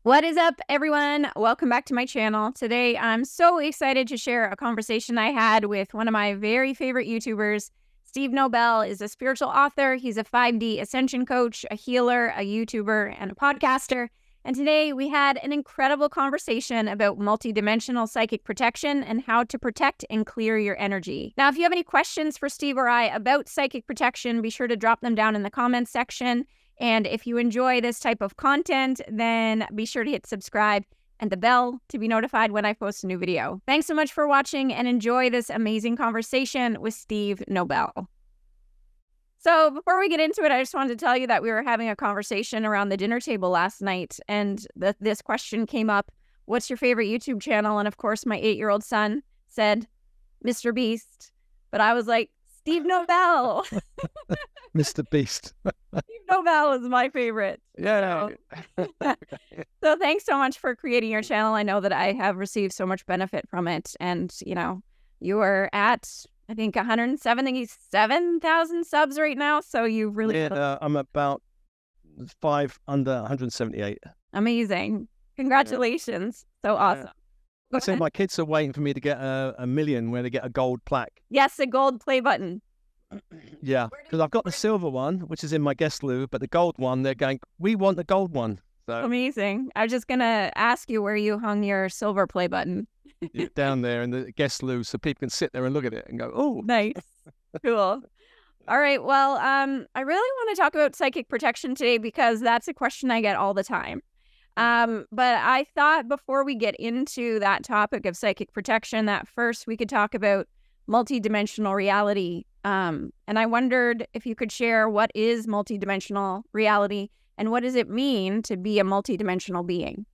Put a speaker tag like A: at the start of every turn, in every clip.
A: What is up, everyone? Welcome back to my channel. Today, I'm so excited to share a conversation I had with one of my very favorite YouTubers. Steve Nobel is a spiritual author. He's a 5D ascension coach, a healer, a YouTuber, and a podcaster. And today we had an incredible conversation about multidimensional psychic protection and how to protect and clear your energy. Now, if you have any questions for Steve or I about psychic protection, be sure to drop them down in the comments section. And if you enjoy this type of content, then be sure to hit subscribe and the bell to be notified when I post a new video. Thanks so much for watching and enjoy this amazing conversation with Steve Nobel. So before we get into it, I just wanted to tell you that we were having a conversation around the dinner table last night, and this question came up: what's your favorite YouTube channel? And of course, my 8-year-old son said, Mr. Beast. But I was like, Steve Nobel.
B: Mr. Beast.
A: Steve Nobel is my favorite.
B: Yeah.
A: So thanks so much for creating your channel. I know that I have received so much benefit from it. And, you know, you are at, I think, 177,000 subs right now. So you've really...
B: Yeah, I'm about 5 under 178.
A: Amazing. Congratulations. So awesome.
B: I say my kids are waiting for me to get a million where they get a gold plaque.
A: Yes, a gold play button.
B: Yeah, because I've got the silver one, which is in my guest loo, but the gold one, they're going, we want the gold one. So
A: amazing. I was just going to ask you where you hung your silver play button.
B: down there in the guest loo so people can sit there and look at it and go, oh.
A: Nice. Cool. All right. Well, I really want to talk about psychic protection today because that's a question I get all the time. But I thought before we get into that topic of psychic protection, that first we could talk about multidimensional reality. And I wondered if you could share what is multidimensional reality and what does it mean to be a multidimensional being?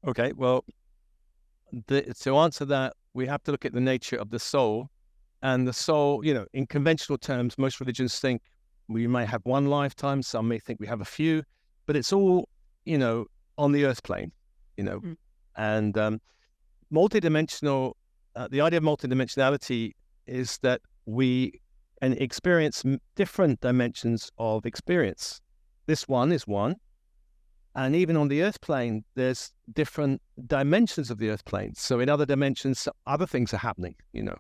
B: Okay, well, to answer that, we have to look at the nature of the soul. And the soul, you know, in conventional terms, most religions think we may have one lifetime, some may think we have a few, but it's all, you know, on the earth plane, you know. And multidimensional, the idea of multidimensionality is that we can experience different dimensions of experience. This one is one. And even on the earth plane, there's different dimensions of the earth plane. So in other dimensions, other things are happening, you know.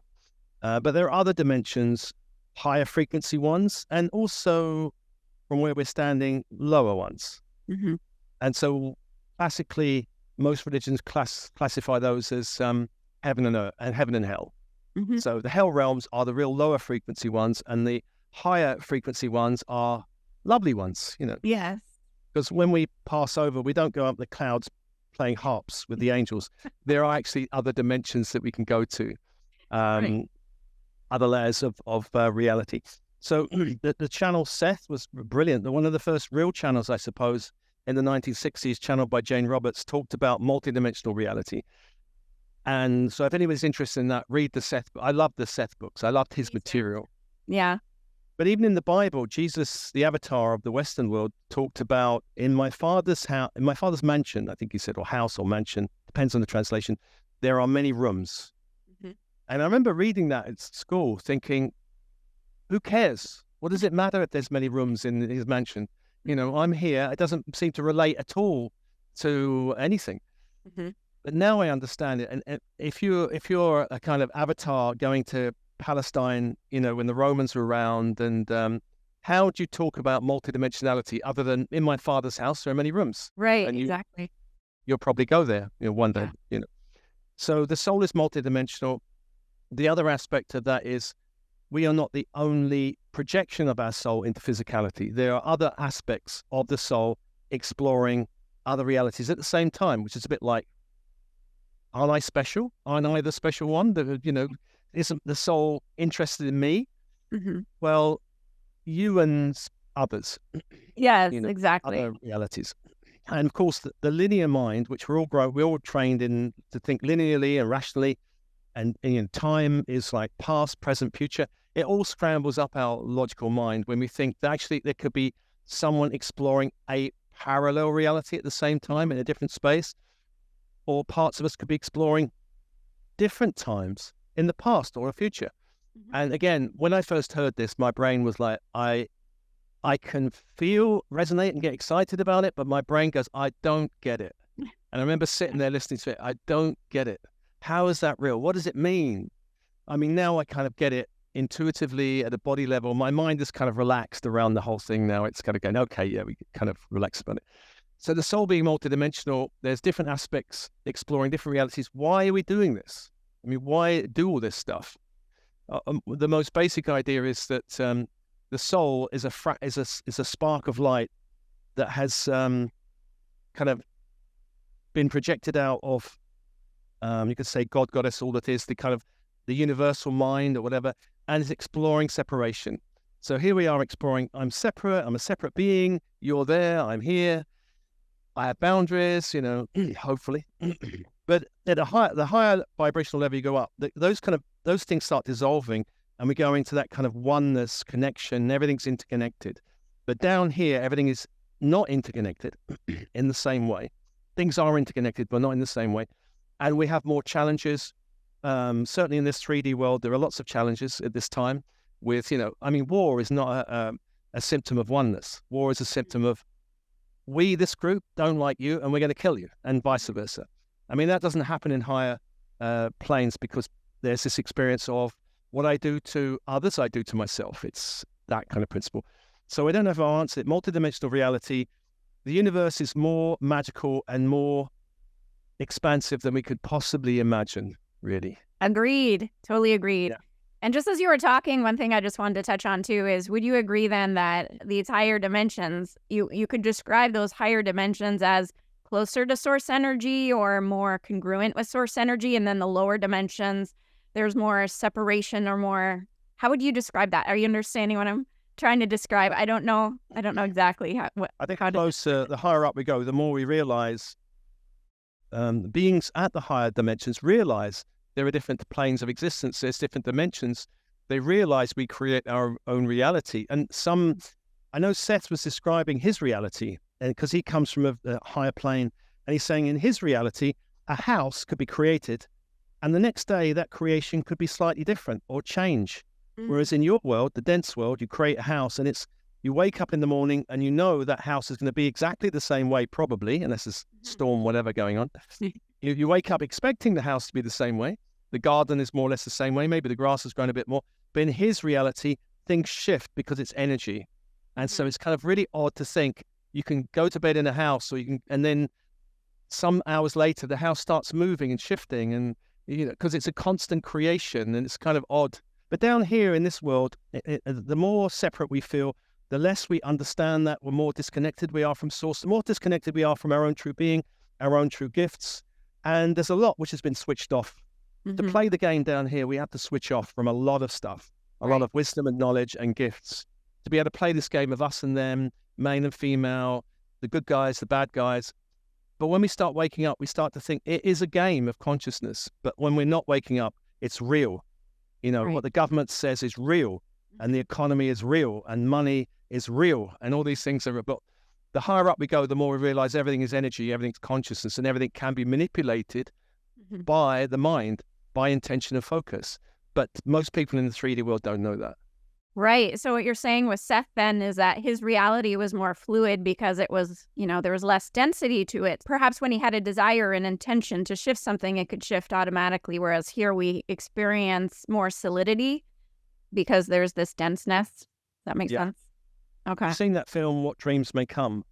B: But there are other dimensions, higher frequency ones, and also from where we're standing, lower ones. And so classically, most religions classify those as heaven and earth, and heaven and hell. So the hell realms are the real lower frequency ones, and the higher frequency ones are lovely ones, you know.
A: Yes.
B: Because when we pass over, we don't go up the clouds playing harps with the angels. There are actually other dimensions that we can go to, right. Other layers of reality. So the channel Seth was brilliant. One of the first real channels, I suppose, in the 1960s, channeled by Jane Roberts, talked about multidimensional reality. And so if anybody's interested in that, read the Seth. I love the Seth books. I loved his material.
A: Yeah.
B: But even in the Bible, Jesus, the avatar of the Western world, talked about in my father's house, in my father's mansion, I think he said, or house or mansion, depends on the translation, there are many rooms. And I remember reading that at school thinking, who cares? What does it matter if there's many rooms in his mansion? You know, I'm here. It doesn't seem to relate at all to anything. But now I understand it. And if you're a kind of avatar going to Palestine, you know, when the Romans were around, and how do you talk about multidimensionality other than in my father's house there are many rooms?
A: Right,
B: and
A: exactly.
B: You'll probably go there, you know, one day, you know. So the soul is multidimensional. The other aspect of that is we are not the only projection of our soul into physicality. There are other aspects of the soul exploring other realities at the same time, which is a bit like, aren't I special? Aren't I the special one? You know, isn't the soul interested in me? Well, you and others.
A: Yes,
B: you know,
A: exactly.
B: Other realities. And of course, the linear mind, which we're all trained in to think linearly and rationally, and you know, time is like past, present, future. It all scrambles up our logical mind when we think that actually there could be someone exploring a parallel reality at the same time in a different space, or parts of us could be exploring different times in the past or a future. And again, when I first heard this, my brain was like, I I can feel, resonate and get excited about it, but my brain goes, I don't get it. And I remember sitting there listening to it. I don't get it. How is that real? What does it mean? I mean, now I kind of get it intuitively at a body level. My mind is kind of relaxed around the whole thing now. It's kind of going, okay, yeah, we kind of relax about it. So the soul being multidimensional, there's different aspects, exploring different realities. Why are we doing this? I mean, why do all this stuff? The most basic idea is that the soul is a spark of light that has kind of been projected out of, you could say God, Goddess, all that is, the kind of the universal mind or whatever, and is exploring separation. So here we are exploring, I'm separate, I'm a separate being, you're there, I'm here, I have boundaries, you know, hopefully. But at the higher vibrational level you go up, those things start dissolving, and we go into that kind of oneness, connection, everything's interconnected. But down here, everything is not interconnected in the same way. Things are interconnected, but not in the same way. And we have more challenges. Certainly in this 3D world, there are lots of challenges at this time with, you know, I mean, war is not a symptom of oneness. War is a symptom of, we, this group, don't like you, and we're going to kill you, and vice versa. I mean, that doesn't happen in higher planes, because there's this experience of what I do to others, I do to myself. It's that kind of principle. So I don't know if I answered it. Multidimensional reality, the universe is more magical and more expansive than we could possibly imagine, really.
A: Agreed. Totally agreed.
B: Yeah.
A: And just as you were talking, one thing I just wanted to touch on too is, would you agree then that these higher dimensions, you could describe those higher dimensions as closer to source energy or more congruent with source energy, and then the lower dimensions, there's more separation or more, how would you describe that? Are you understanding what I'm trying to describe? I don't know exactly how.
B: I think the higher up we go, the more we realize, beings at the higher dimensions realize there are different planes of existence. There's different dimensions. They realize we create our own reality. And I know Seth was describing his reality, and because he comes from a higher plane, and he's saying in his reality, a house could be created, and the next day that creation could be slightly different or change. Whereas in your world, the dense world, you create a house, and you wake up in the morning and you know that house is going to be exactly the same way, probably, unless there's storm, whatever going on. You wake up expecting the house to be the same way. The garden is more or less the same way. Maybe the grass has grown a bit more. But in his reality, things shift because it's energy. And so it's kind of really odd to think you can go to bed in a house, and then some hours later, the house starts moving and shifting, and, you know, because it's a constant creation, and it's kind of odd. But down here in this world, the more separate we feel, the less we understand that we're more disconnected we are from source, the more disconnected we are from our own true being, our own true gifts. And there's a lot which has been switched off. To play the game down here, we have to switch off from a lot of stuff, a lot of wisdom and knowledge and gifts, to be able to play this game of us and them, male and female, the good guys, the bad guys. But when we start waking up, we start to think it is a game of consciousness. But when we're not waking up, it's real. You know, what the government says is real, and the economy is real, and money is real, and all these things are. But the higher up we go, the more we realize everything is energy, everything's consciousness, and everything can be manipulated by the mind, by intention and focus. But most people in the 3D world don't know that.
A: Right. So what you're saying with Seth then is that his reality was more fluid because it was, you know, there was less density to it. Perhaps when he had a desire and intention to shift something, it could shift automatically. Whereas here we experience more solidity because there's this denseness. Does that make sense? Okay.
B: You've seen that film, What Dreams May Come?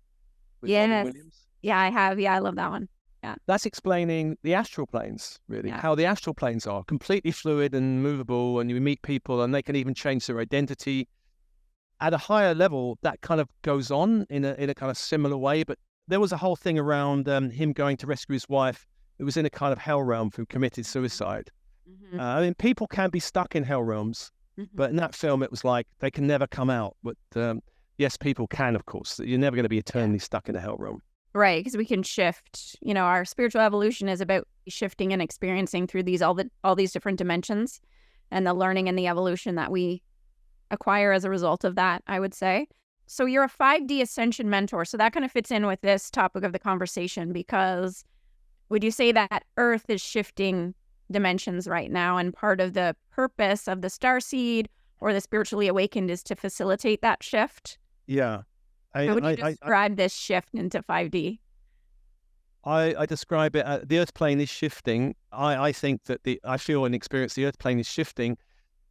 B: With
A: Yes.
B: Robin Williams?
A: Yeah, I have. Yeah, I love that one. Yeah.
B: That's explaining the astral planes, really, how the astral planes are completely fluid and movable, and you meet people and they can even change their identity. At a higher level, that kind of goes on in a kind of similar way, but there was a whole thing around him going to rescue his wife who was in a kind of hell realm who committed suicide. I mean, people can be stuck in hell realms, but in that film, it was like they can never come out. But yes, people can, of course. You're never going to be eternally stuck in a hell realm.
A: Right, because we can shift. You know, our spiritual evolution is about shifting and experiencing through all these different dimensions, and the learning and the evolution that we acquire as a result of that, I would say. So you're a 5D ascension mentor. So that kind of fits in with this topic of the conversation, because would you say that Earth is shifting dimensions right now, and part of the purpose of the Starseed or the spiritually awakened is to facilitate that shift?
B: Yeah.
A: How would you describe this shift into 5D?
B: I describe it, the Earth plane is shifting. I think that I feel and experience the Earth plane is shifting,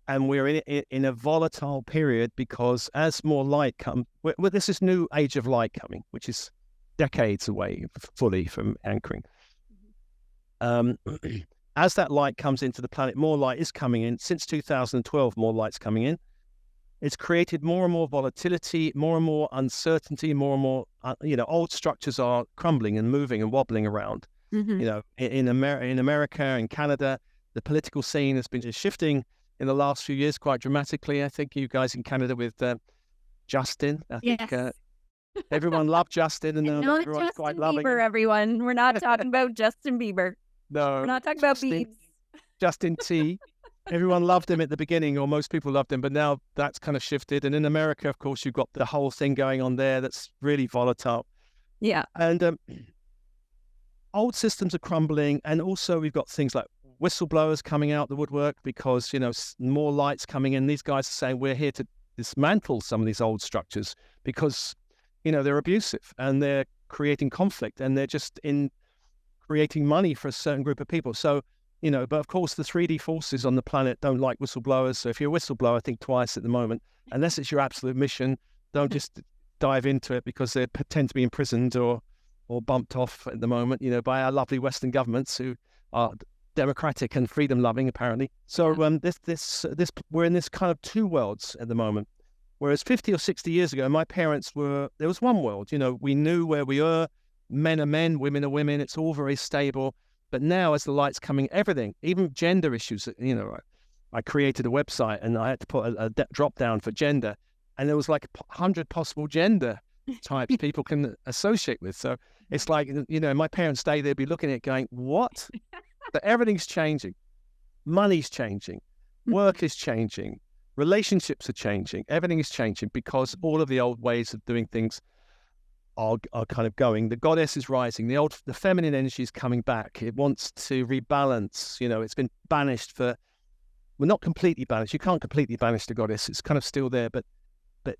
B: and we're in a volatile period, because as more light comes, this is new age of light coming, which is decades away fully from anchoring. As that light comes into the planet, more light is coming in. Since 2012, more light's coming in. It's created more and more volatility, more and more uncertainty, more and more, old structures are crumbling and moving and wobbling around. In America and Canada, the political scene has been just shifting in the last few years quite dramatically. I think you guys in Canada with Justin, I think everyone loved Justin, and now everyone's
A: Justin
B: quite loving
A: Bieber, everyone. We're not talking about Justin Bieber.
B: No,
A: we're not talking about Biebs.
B: Justin T. Everyone loved him at the beginning, or most people loved him, but now that's kind of shifted. And in America, of course, you've got the whole thing going on there that's really volatile.
A: Yeah.
B: And old systems are crumbling. And also we've got things like whistleblowers coming out the woodwork, because, more light's coming in. These guys are saying we're here to dismantle some of these old structures because, they're abusive and they're creating conflict, and they're just creating money for a certain group of people. So, but of course the 3D forces on the planet don't like whistleblowers. So if you're a whistleblower, think twice at the moment, unless it's your absolute mission. Don't just dive into it, because they tend to be imprisoned or bumped off at the moment, by our lovely Western governments who are democratic and freedom loving, apparently. So we're in this kind of two worlds at the moment. Whereas 50 or 60 years ago, my parents there was one world. We knew where we were. Men are men, women are women. It's all very stable. But now, as the light's coming, everything, even gender issues, I created a website and I had to put a drop down for gender, and there was like 100 possible gender types people can associate with. So it's like, my parents' day, they'd be looking at it going, what? But everything's changing. Money's changing. Work is changing. Relationships are changing. Everything is changing, because all of the old ways of doing things are kind of going. The goddess is rising. The feminine energy is coming back. It wants to rebalance. It's been banished not completely banished. You can't completely banish the goddess. It's kind of still there, but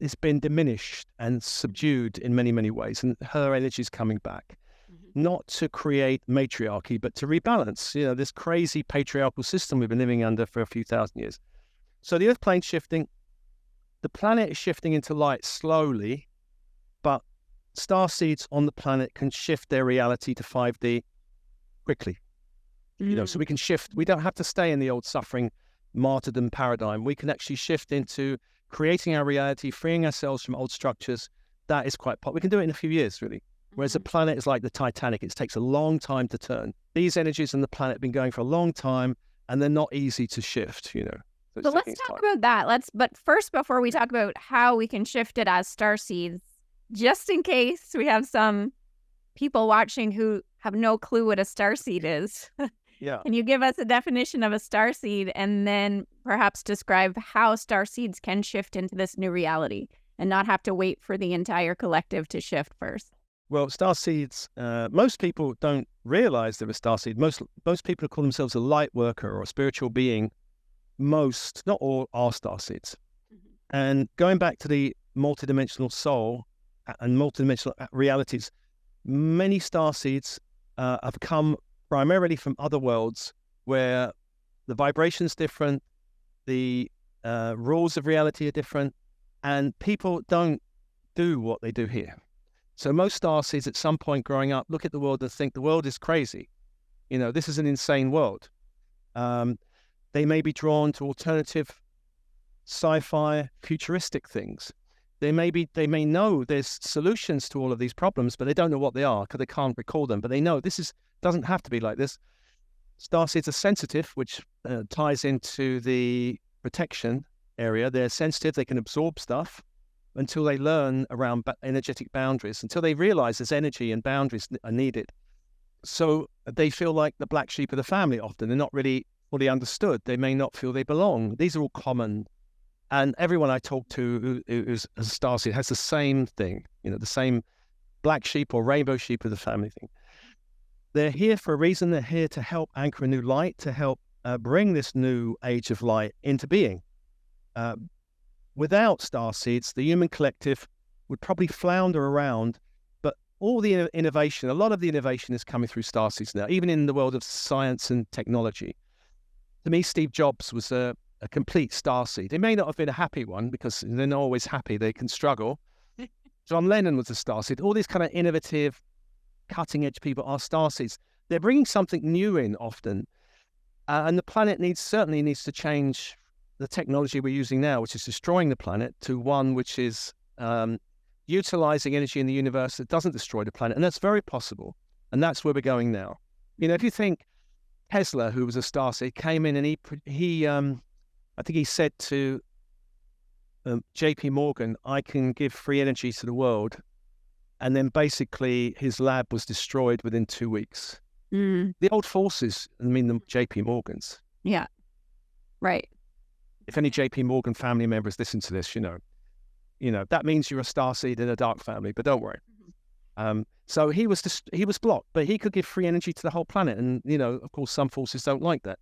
B: it's been diminished and subdued in many, many ways. And her energy is coming back, not to create matriarchy, but to rebalance, this crazy patriarchal system we've been living under for a few thousand years. So the Earth plane's shifting. The planet is shifting into light slowly, but starseeds on the planet can shift their reality to 5D quickly. So we can shift. We don't have to stay in the old suffering martyrdom paradigm. We can actually shift into creating our reality, freeing ourselves from old structures. That is we can do it in a few years, really. Whereas the planet is like the Titanic. It takes a long time to turn. These energies on the planet have been going for a long time, and they're not easy to shift,
A: So let's talk about that. But first, before we talk about how we can shift it as starseeds, just in case we have some people watching who have no clue what a starseed is.
B: Yeah.
A: Can you give us a definition of a starseed, and then perhaps describe how starseeds can shift into this new reality and not have to wait for the entire collective to shift first?
B: Well, starseeds, most people don't realize they're a starseed. Most people call themselves a light worker or a spiritual being. Most, not all, are starseeds. And going back to the multidimensional soul and multidimensional realities, many starseeds have come primarily from other worlds where the vibration's different, the rules of reality are different, and people don't do what they do here. So most starseeds at some point growing up look at the world and think the world is crazy. This is an insane world. They may be drawn to alternative sci-fi futuristic things. They may know there's solutions to all of these problems, but they don't know what they are because they can't recall them. But they know this doesn't have to be like this. Starseeds are sensitive, which ties into the protection area. They're sensitive. They can absorb stuff until they learn around energetic boundaries, until they realize there's energy and boundaries are needed. So they feel like the black sheep of the family often. They're not really fully understood. They may not feel they belong. These are all common. And everyone I talk to who's a starseed has the same thing, the same black sheep or rainbow sheep of the family thing. They're here for a reason. They're here to help anchor a new light, to help bring this new age of light into being. Without starseeds, the human collective would probably flounder around. But all the innovation, a lot of the innovation is coming through Starseeds now, even in the world of science and technology. To me, Steve Jobs was a complete Starseed. It may not have been a happy one because they're not always happy. They can struggle. John Lennon was a Starseed. All these kind of innovative, cutting-edge people are Starseeds. They're bringing something new in often. And the planet certainly needs to change the technology we're using now, which is destroying the planet, to one which is utilizing energy in the universe that doesn't destroy the planet. And that's very possible. And that's where we're going now. You know, if you think Tesla, who was a Starseed, came in and he I think he said to JP Morgan, I can give free energy to the world. And then basically his lab was destroyed within 2 weeks. The old forces, I mean, the JP Morgans.
A: Yeah. Right.
B: If any JP Morgan family members listen to this, you know, that means you're a Starseed in a dark family, but don't worry. So he was blocked, but he could give free energy to the whole planet. And, you know, of course, some forces don't like that.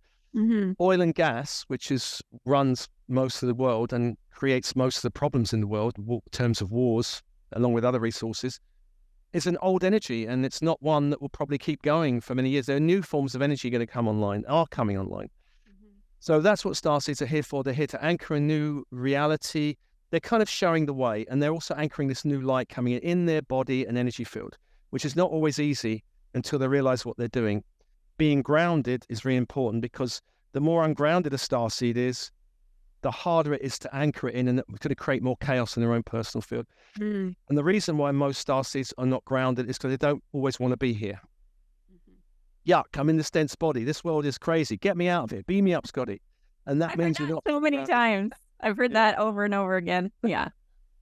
B: Oil and gas, which runs most of the world and creates most of the problems in the world in terms of wars, along with other resources, is an old energy, and it's not one that will probably keep going for many years. There are new forms of energy going to come online, are coming online. So that's what Starseeds are here for. They're here to anchor a new reality. They're kind of showing the way, and they're also anchoring this new light coming in their body and energy field, which is not always easy until they realize what they're doing. Being grounded is really important, because the more ungrounded a Starseed is, the harder it is to anchor it in, and it's going to create more chaos in their own personal field. And the reason why most Starseeds are not grounded is because they don't always want to be here. Yuck, I'm in this dense body. This world is crazy. Get me out of it. Beam me up, Scotty. And that means you're not.
A: So many times. I've heard that over and over again. Yeah.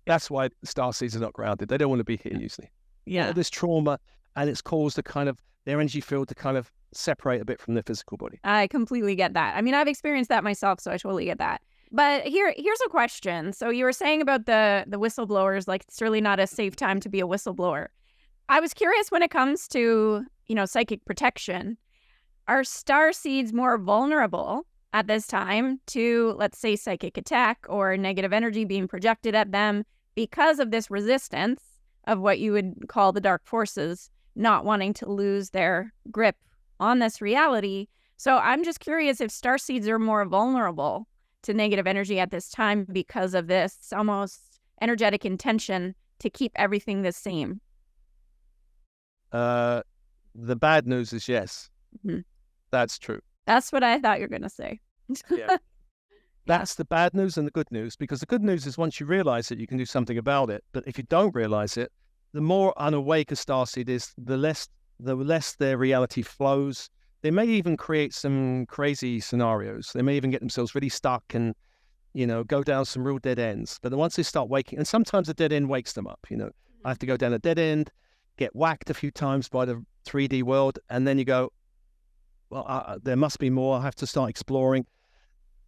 B: That's why Starseeds are not grounded. They don't want to be here usually.
A: Yeah.
B: All this trauma, and it's caused their energy field to kind of separate a bit from their physical body.
A: I completely get that. I mean, I've experienced that myself, so I totally get that. But here's a question. So you were saying about the whistleblowers, like it's really not a safe time to be a whistleblower. I was curious, when it comes to, psychic protection, are Starseeds more vulnerable at this time to, let's say, psychic attack or negative energy being projected at them because of this resistance of what you would call the dark forces not wanting to lose their grip on this reality? So I'm just curious if Starseeds are more vulnerable to negative energy at this time because of this almost energetic intention to keep everything the same.
B: The bad news is yes. That's true.
A: That's what I thought you were going to say.
B: Yeah. That's the bad news and the good news, because the good news is once you realize it, you can do something about it. But if you don't realize it, the more unawake a Starseed is, the less their reality flows. They may even create some crazy scenarios. They may even get themselves really stuck and, go down some real dead ends. But then once they start waking, and sometimes a dead end wakes them up, I have to go down a dead end, get whacked a few times by the 3D world, and then you go, well, there must be more. I have to start exploring.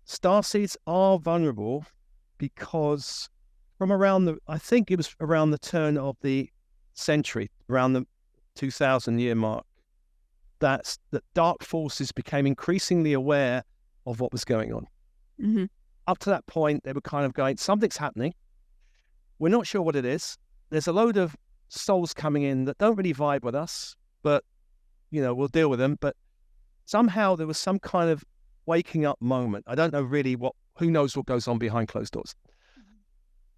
B: Starseeds are vulnerable because I think it was around the turn of the century, around the 2000-year mark, that dark forces became increasingly aware of what was going on. Up to that point, they were kind of going, something's happening. We're not sure what it is. There's a load of souls coming in that don't really vibe with us, but, we'll deal with them. But somehow there was some kind of waking up moment. I don't know really who knows what goes on behind closed doors.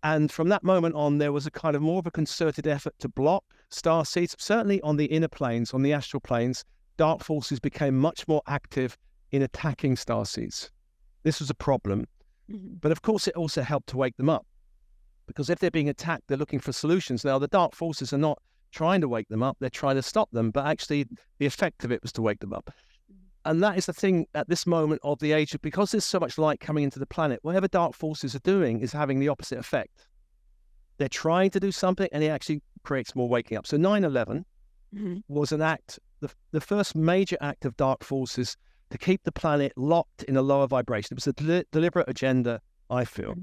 B: And from that moment on, there was a kind of more of a concerted effort to block Starseeds. Certainly on the inner planes, on the astral planes, dark forces became much more active in attacking Starseeds. This was a problem. But of course, it also helped to wake them up, because if they're being attacked, they're looking for solutions. Now, the dark forces are not trying to wake them up. They're trying to stop them. But actually, the effect of it was to wake them up. And that is the thing at this moment of the age, because there's so much light coming into the planet, whatever dark forces are doing is having the opposite effect. They're trying to do something, and it actually creates more waking up. So 9/11 was an act, the first major act of dark forces to keep the planet locked in a lower vibration. It was a deliberate agenda, I feel.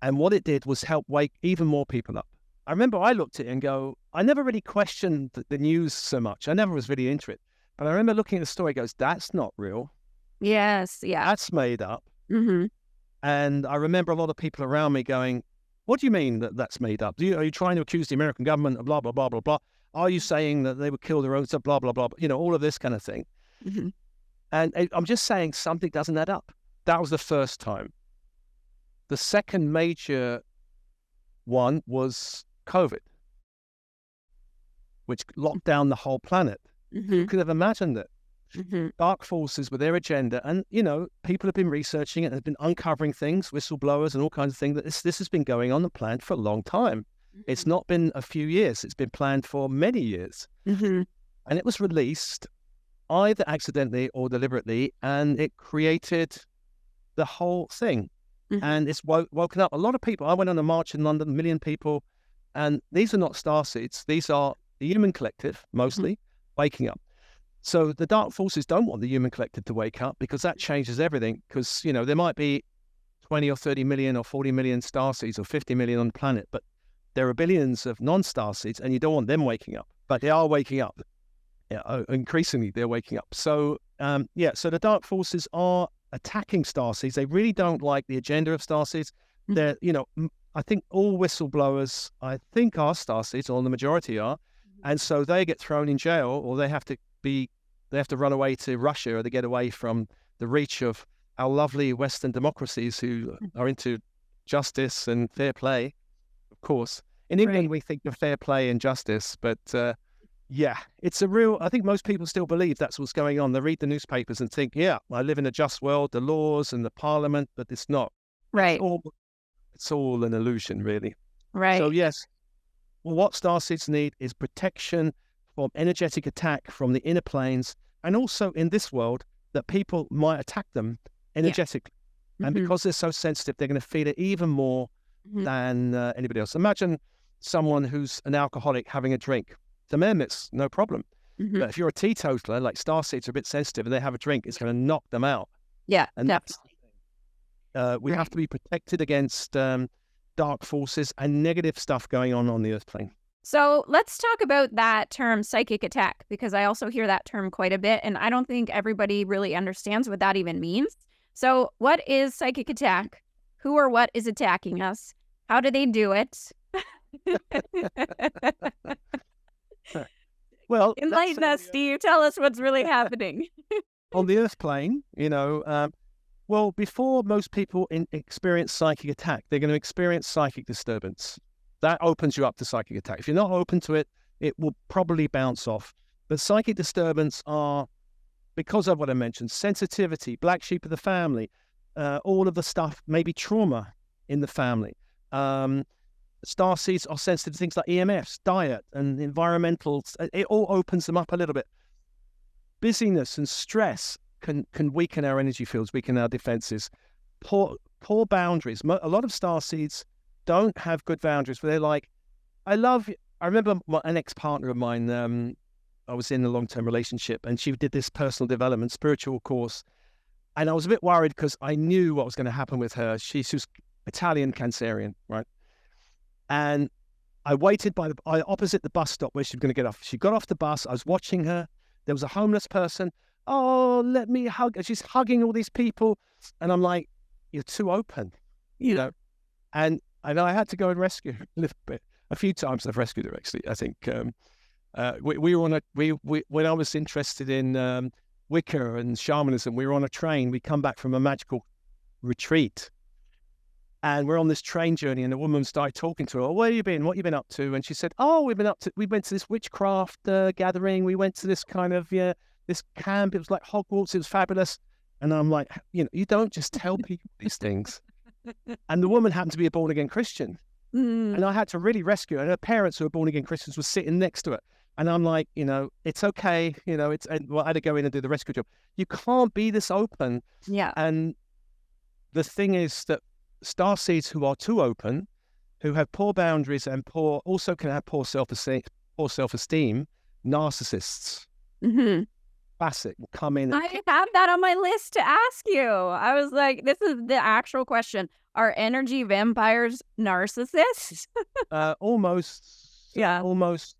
B: And what it did was help wake even more people up. I remember I looked at it and go, I never really questioned the news so much. I never was really into it. But I remember looking at the story, it goes, that's not real.
A: Yes, yeah.
B: That's made up. And I remember a lot of people around me going, What do you mean that that's made up? Are you trying to accuse the American government of blah, blah, blah, blah, blah? Are you saying that they would kill their own stuff, blah, blah, blah, all of this kind of thing.
A: Mm-hmm.
B: And I'm just saying something doesn't add up. That was the first time. The second major one was COVID, which locked down the whole planet.
A: Mm-hmm.
B: Who could have imagined it?
A: Mm-hmm.
B: Dark forces with their agenda. And, people have been researching it and have been uncovering things, whistleblowers and all kinds of things, that this has been going on and planned for a long time. Mm-hmm. It's not been a few years. It's been planned for many years.
A: Mm-hmm.
B: And it was released either accidentally or deliberately, and it created the whole thing. Mm-hmm. And it's woken up a lot of people. I went on a march in London, 1 million people, and these are not starseeds. These are the human collective, mostly, waking up. So the dark forces don't want the human collective to wake up, because that changes everything. Because, there might be 20 or 30 million or 40 million starseeds or 50 million on the planet, but there are billions of non-starseeds, and you don't want them waking up. But they are waking up. Yeah, increasingly, they're waking up. So, so the dark forces are attacking starseeds. They really don't like the agenda of starseeds. Mm-hmm. They're, I think all whistleblowers, are starseeds, or the majority are. Mm-hmm. And so they get thrown in jail, or they have to run away to Russia, or they get away from the reach of our lovely Western democracies who are into justice and fair play, of course. In England, we think of fair play and justice, but it's I think most people still believe that's what's going on. They read the newspapers and think, I live in a just world, the laws and the parliament, but it's not.
A: Right.
B: It's all an illusion, really.
A: Right.
B: So, yes, what starseeds need is protection from energetic attack from the inner planes, and also in this world that people might attack them energetically. Yeah. And because they're so sensitive, they're going to feel it even more than anybody else. Imagine someone who's an alcoholic having a drink. To them, it's no problem. Mm-hmm. But if you're a teetotaler, like starseeds are a bit sensitive, and they have a drink, it's going to knock them out.
A: Yeah,
B: and
A: definitely.
B: We have to be protected against dark forces and negative stuff going on the Earth plane.
A: So let's talk about that term psychic attack, because I also hear that term quite a bit, and I don't think everybody really understands what that even means. So what is psychic attack? Who or what is attacking us? How do they do it?
B: Well,
A: enlighten us, Steve. Tell us what's really happening.
B: On the Earth plane, before most people experience psychic attack, they're going to experience psychic disturbance. That opens you up to psychic attack. If you're not open to it, it will probably bounce off. But psychic disturbance are, because of what I mentioned, sensitivity, black sheep of the family, all of the stuff, maybe trauma in the family. Starseeds are sensitive to things like EMFs, diet, and environmental. It all opens them up a little bit. Busyness and stress can weaken our energy fields, weaken our defenses. Poor boundaries. A lot of starseeds don't have good boundaries, but they're like, I remember an ex-partner of mine, I was in a long-term relationship, and she did this personal development, spiritual course. And I was a bit worried because I knew what was going to happen with her. She was Italian Cancerian, right? And I waited opposite the bus stop where she was going to get off. She got off the bus. I was watching her. There was a homeless person. Oh, let me hug. She's hugging all these people. And I'm like, you're too open, And I had to go and rescue her a little bit. A few times I've rescued her, actually. I think we were on when I was interested in Wicca and shamanism, we were on a train. We come back from a magical retreat. And we're on this train journey, and a woman started talking to her. Oh, where have you been? What have you been up to? And she said, oh, we went to this witchcraft gathering. We went to this kind of, this camp. It was like Hogwarts. It was fabulous. And I'm like, you don't just tell people these things. And the woman happened to be a born-again Christian. Mm. And I had to really rescue her. And her parents, who were born-again Christians, were sitting next to her. And I'm like, it's okay. I had to go in and do the rescue job. You can't be this open.
A: Yeah.
B: And the thing is that starseeds who are too open, who have poor boundaries and also can have poor self-esteem, narcissists, classic, come in.
A: I have that on my list to ask you. I was like, this is the actual question. Are energy vampires narcissists?
B: Almost.
A: Yeah.
B: Almost.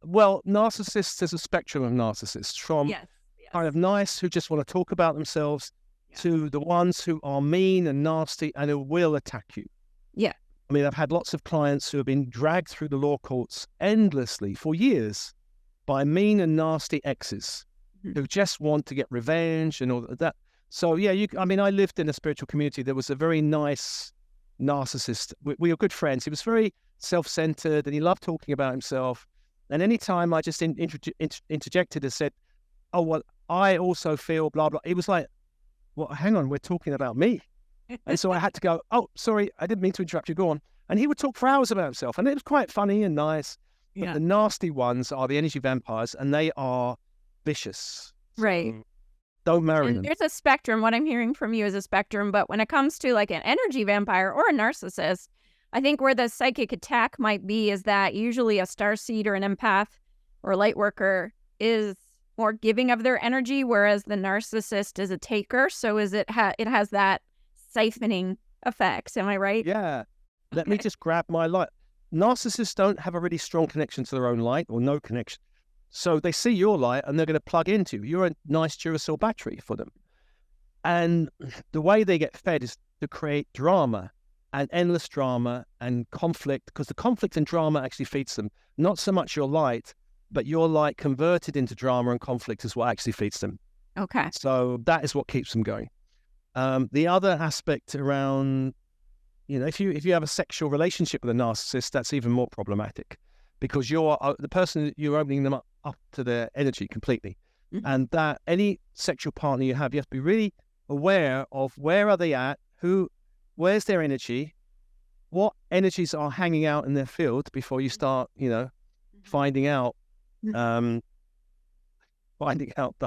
B: Well, narcissists, there's a spectrum of narcissists, from kind of nice, who just want to talk about themselves, to the ones who are mean and nasty and who will attack you.
A: Yeah.
B: I mean, I've had lots of clients who have been dragged through the law courts endlessly for years by mean and nasty exes who just want to get revenge and all that. So yeah, I mean, I lived in a spiritual community. There was a very nice narcissist. We were good friends. He was very self-centered and he loved talking about himself. And anytime I just interjected and said, oh, well, I also feel blah, blah. He was like, well, hang on, we're talking about me. And so I had to go, oh, sorry, I didn't mean to interrupt you, go on. And he would talk for hours about himself. And it was quite funny and nice. But the nasty ones are the energy vampires, and they are vicious.
A: Right.
B: So don't marry them.
A: There's a spectrum. What I'm hearing from you is a spectrum. But when it comes to like an energy vampire or a narcissist, I think where the psychic attack might be is that usually a starseed or an empath or a light worker is more giving of their energy, whereas the narcissist is a taker. So it has that siphoning effects. Am I right?
B: Yeah. Let me just grab my light. Narcissists don't have a really strong connection to their own light, or no connection. So they see your light and they're going to plug into you. You're a nice Duracell battery for them. And the way they get fed is to create drama and endless drama and conflict, because the conflict and drama actually feeds them. Not so much your light, but your light converted into drama and conflict is what actually feeds them.
A: Okay.
B: So that is what keeps them going. The other aspect around, if you have a sexual relationship with a narcissist, that's even more problematic, because you're the person, you're opening them up to their energy completely. And that any sexual partner you have to be really aware of where are they at, where's their energy, what energies are hanging out in their field before you start, finding out the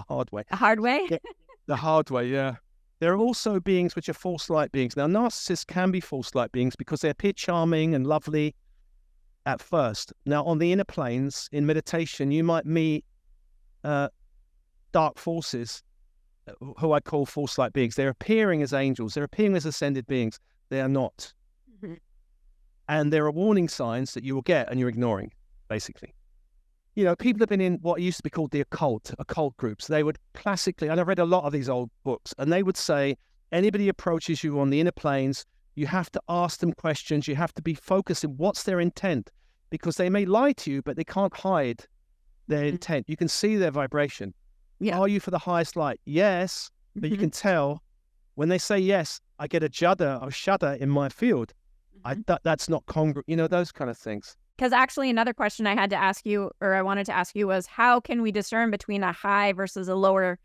B: hard way.
A: The hard way?
B: Yeah, the hard way, yeah. There are also beings which are false light beings. Now, narcissists can be false light beings because they appear charming and lovely at first. Now, on the inner planes, in meditation, you might meet dark forces, who I call false light beings. They're appearing as angels. They're appearing as ascended beings. They are not. And there are warning signs that you will get and you're ignoring, basically. People have been in what used to be called the occult groups. They would classically, and I've read a lot of these old books, and they would say, anybody approaches you on the inner planes, you have to ask them questions. You have to be focused on what's their intent, because they may lie to you, but they can't hide their intent. You can see their vibration. Yeah. Are you for the highest light? Yes, but you can tell when they say yes, I get a shudder in my field. That's not congruent, those kind of things.
A: Because actually another question I had to ask you, or I wanted to ask you, was how can we discern between a high versus a lower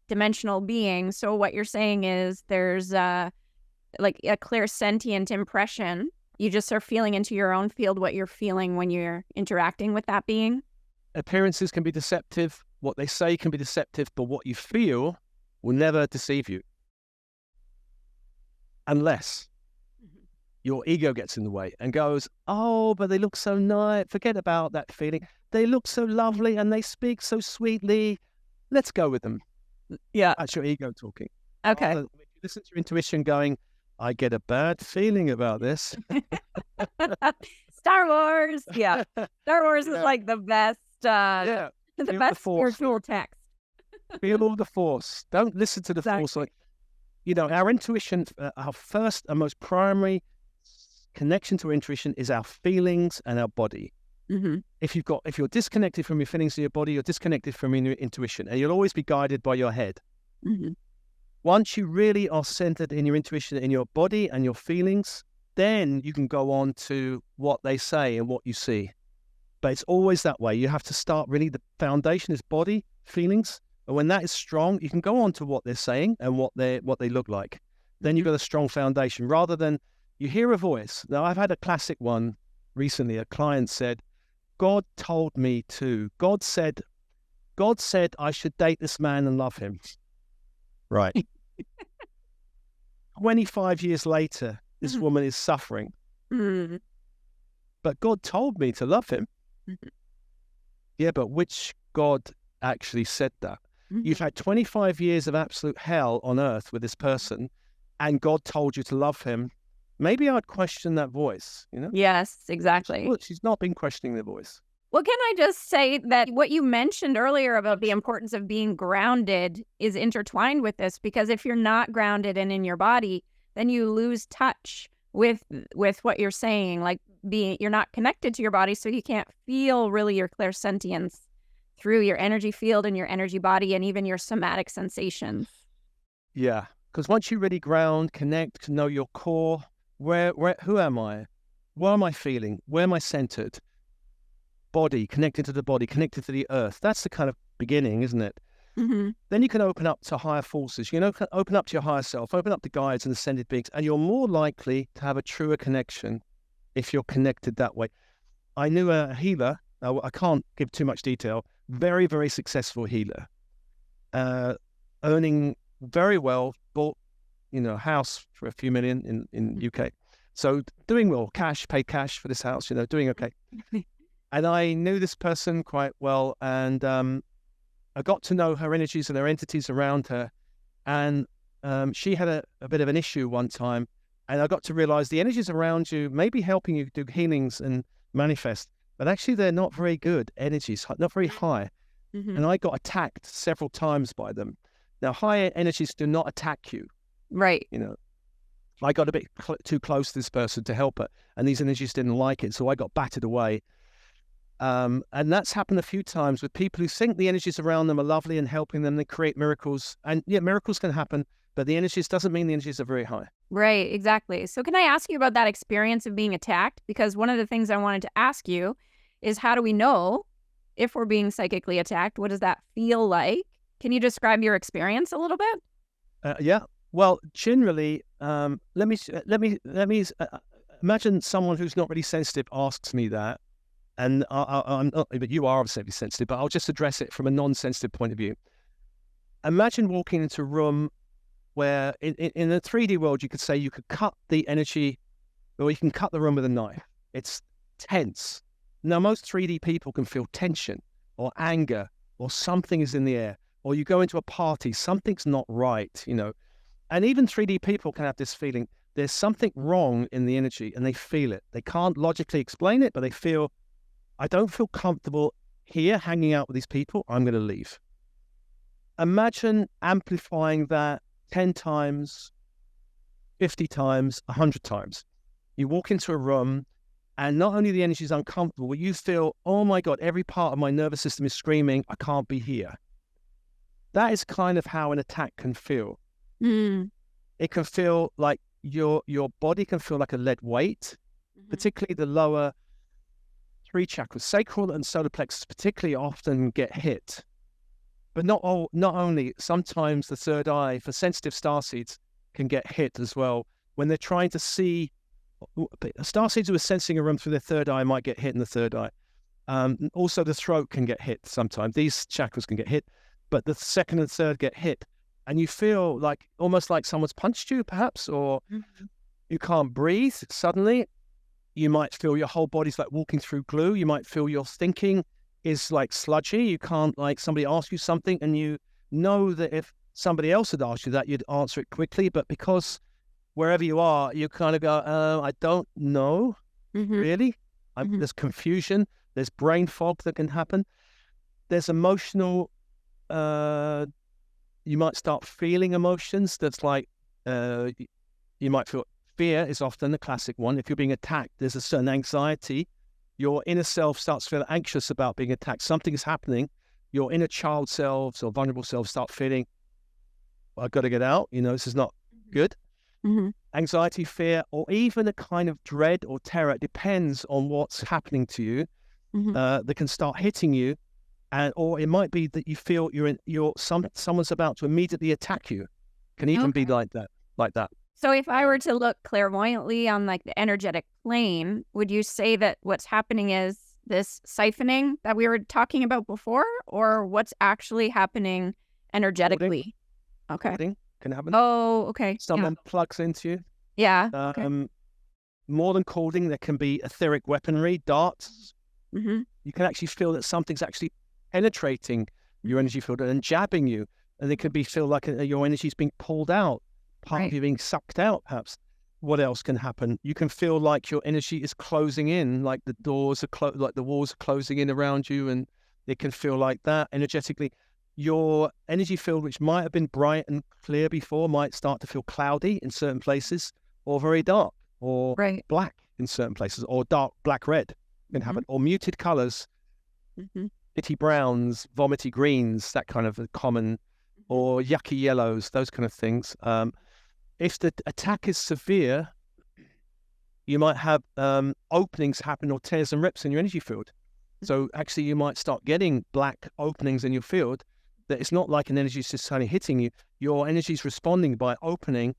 A: dimensional being? So what you're saying is there's like a clairsentient impression. You just are feeling into your own field what you're feeling when you're interacting with that being.
B: Appearances can be deceptive. What they say can be deceptive, but what you feel will never deceive you. Unless your ego gets in the way and goes, oh, but they look so nice. Forget about that feeling. They look so lovely and they speak so sweetly. Let's go with them.
A: Yeah.
B: That's your ego talking.
A: Okay.
B: If you listen to your intuition going, I get a bad feeling about this.
A: Star Wars. Yeah. Star Wars is like the best, the best spiritual text.
B: Feel all the force. Don't listen to the force. Like, our intuition, our first and most primary connection to our intuition is our feelings and our body. If you're disconnected from your feelings and your body, you're disconnected from your intuition, and you'll always be guided by your head. Once you really are centered in your intuition, in your body and your feelings, then you can go on to what they say and what you see. But it's always that way. You have to start really, the foundation is body, feelings, and when that is strong, you can go on to what they're saying and what they look like. Then you've got a strong foundation, rather than you hear a voice. Now, I've had a classic one recently. A client said, God told me to. God said I should date this man and love him. Right. 25 years later, this woman is suffering. But God told me to love him. Yeah, but which God actually said that? You've had 25 years of absolute hell on earth with this person, and God told you to love him. Maybe I'd question that voice,
A: Yes, exactly.
B: Well, she's not been questioning the voice.
A: Well, can I just say that what you mentioned earlier about the importance of being grounded is intertwined with this, because if you're not grounded and in your body, then you lose touch with what you're saying, like you're not connected to your body, so you can't feel really your clairsentience through your energy field and your energy body and even your somatic sensations.
B: Yeah, because once you really ground, connect, know your core, who am I? What am I feeling? Where am I centered? Body, connected to the body, connected to the earth. That's the kind of beginning, isn't it?
A: Mm-hmm.
B: Then you can open up to higher forces. Open up to your higher self, open up to guides and ascended beings, and you're more likely to have a truer connection if you're connected that way. I knew a healer. I can't give too much detail. Very, very successful healer, earning very well. Bought, a house for a few million in UK. So doing well, paid cash for this house. Doing okay. And I knew this person quite well, and I got to know her energies and her entities around her. And she had a bit of an issue one time, and I got to realize the energies around you may be helping you do healings and manifest, but actually they're not very good energies, not very high.
A: Mm-hmm.
B: And I got attacked several times by them. Now, higher energies do not attack you.
A: Right.
B: I got a bit too close to this person to help her, and these energies didn't like it, so I got battered away. And that's happened a few times with people who think the energies around them are lovely and helping them. They create miracles, and yeah, miracles can happen, but the energies doesn't mean the energies are very high.
A: Right, exactly. So can I ask you about that experience of being attacked? Because one of the things I wanted to ask you is, how do we know if we're being psychically attacked? What does that feel like? Can you describe your experience a little bit?
B: Yeah. Well, generally, let me imagine someone who's not really sensitive asks me that. And I'm not, but you are obviously sensitive, but I'll just address it from a non-sensitive point of view. Imagine walking into a room where in the 3D world, you could say you could cut the energy, or you can cut the room with a knife. It's tense. Now, most 3D people can feel tension or anger or something is in the air, or you go into a party, something's not right, and even 3D people can have this feeling. There's something wrong in the energy, and they feel it. They can't logically explain it, but they feel, I don't feel comfortable here hanging out with these people. I'm going to leave. Imagine amplifying that 10 times, 50 times, 100 times. You walk into a room and not only the energy is uncomfortable, but you feel, oh my God, every part of my nervous system is screaming, I can't be here. That is kind of how an attack can feel.
A: Mm.
B: It can feel like your body can feel like a lead weight, particularly the lower 3 chakras, sacral and solar plexus, particularly often get hit. But not only, sometimes the third eye for sensitive starseeds can get hit as well. When they're trying to see, starseeds who are sensing a room through their third eye might get hit in the third eye. Also, the throat can get hit sometimes. These chakras can get hit, but the second and third get hit. And you feel like almost like someone's punched you, perhaps, or you can't breathe suddenly. You might feel your whole body's like walking through glue. You might feel your thinking is like sludgy. You can't, like, somebody asks you something and you know that if somebody else had asked you that, you'd answer it quickly. But because wherever you are, you kind of go, I don't know, really. There's confusion. There's brain fog that can happen. There's emotional, you might start feeling emotions. That's like, you might feel fear is often the classic one. If you're being attacked, there's a certain anxiety. Your inner self starts to feel anxious about being attacked. Something is happening. Your inner child selves or vulnerable selves start feeling, I've got to get out. This is not good. Anxiety, fear, or even a kind of dread or terror. It depends on what's happening to you. That can start hitting you. Or it might be that you feel someone's about to immediately attack you. Can even be like that.
A: So if I were to look clairvoyantly on like the energetic plane, would you say that what's happening is this siphoning that we were talking about before, or what's actually happening energetically? Okay.
B: Coding can happen.
A: Oh, okay.
B: Someone plugs into you.
A: Yeah. Okay.
B: More than coding, there can be etheric weaponry, darts. You can actually feel that something's actually penetrating your energy field and jabbing you, and it could feel like your energy's being pulled out. Part of you being sucked out, perhaps. What else can happen? You can feel like your energy is closing in, like the doors are like the walls are closing in around you, and it can feel like that energetically. Your energy field, which might have been bright and clear before, might start to feel cloudy in certain places or very dark. or
A: Right.
B: black in certain places, or dark black red can happen, or muted colors, bitty browns, vomity greens, that kind of common, or yucky yellows, those kind of things. If the attack is severe, you might have openings happen or tears and rips in your energy field. So actually you might start getting black openings in your field that it's not like an energy is just kind of hitting you. Your energy is responding by opening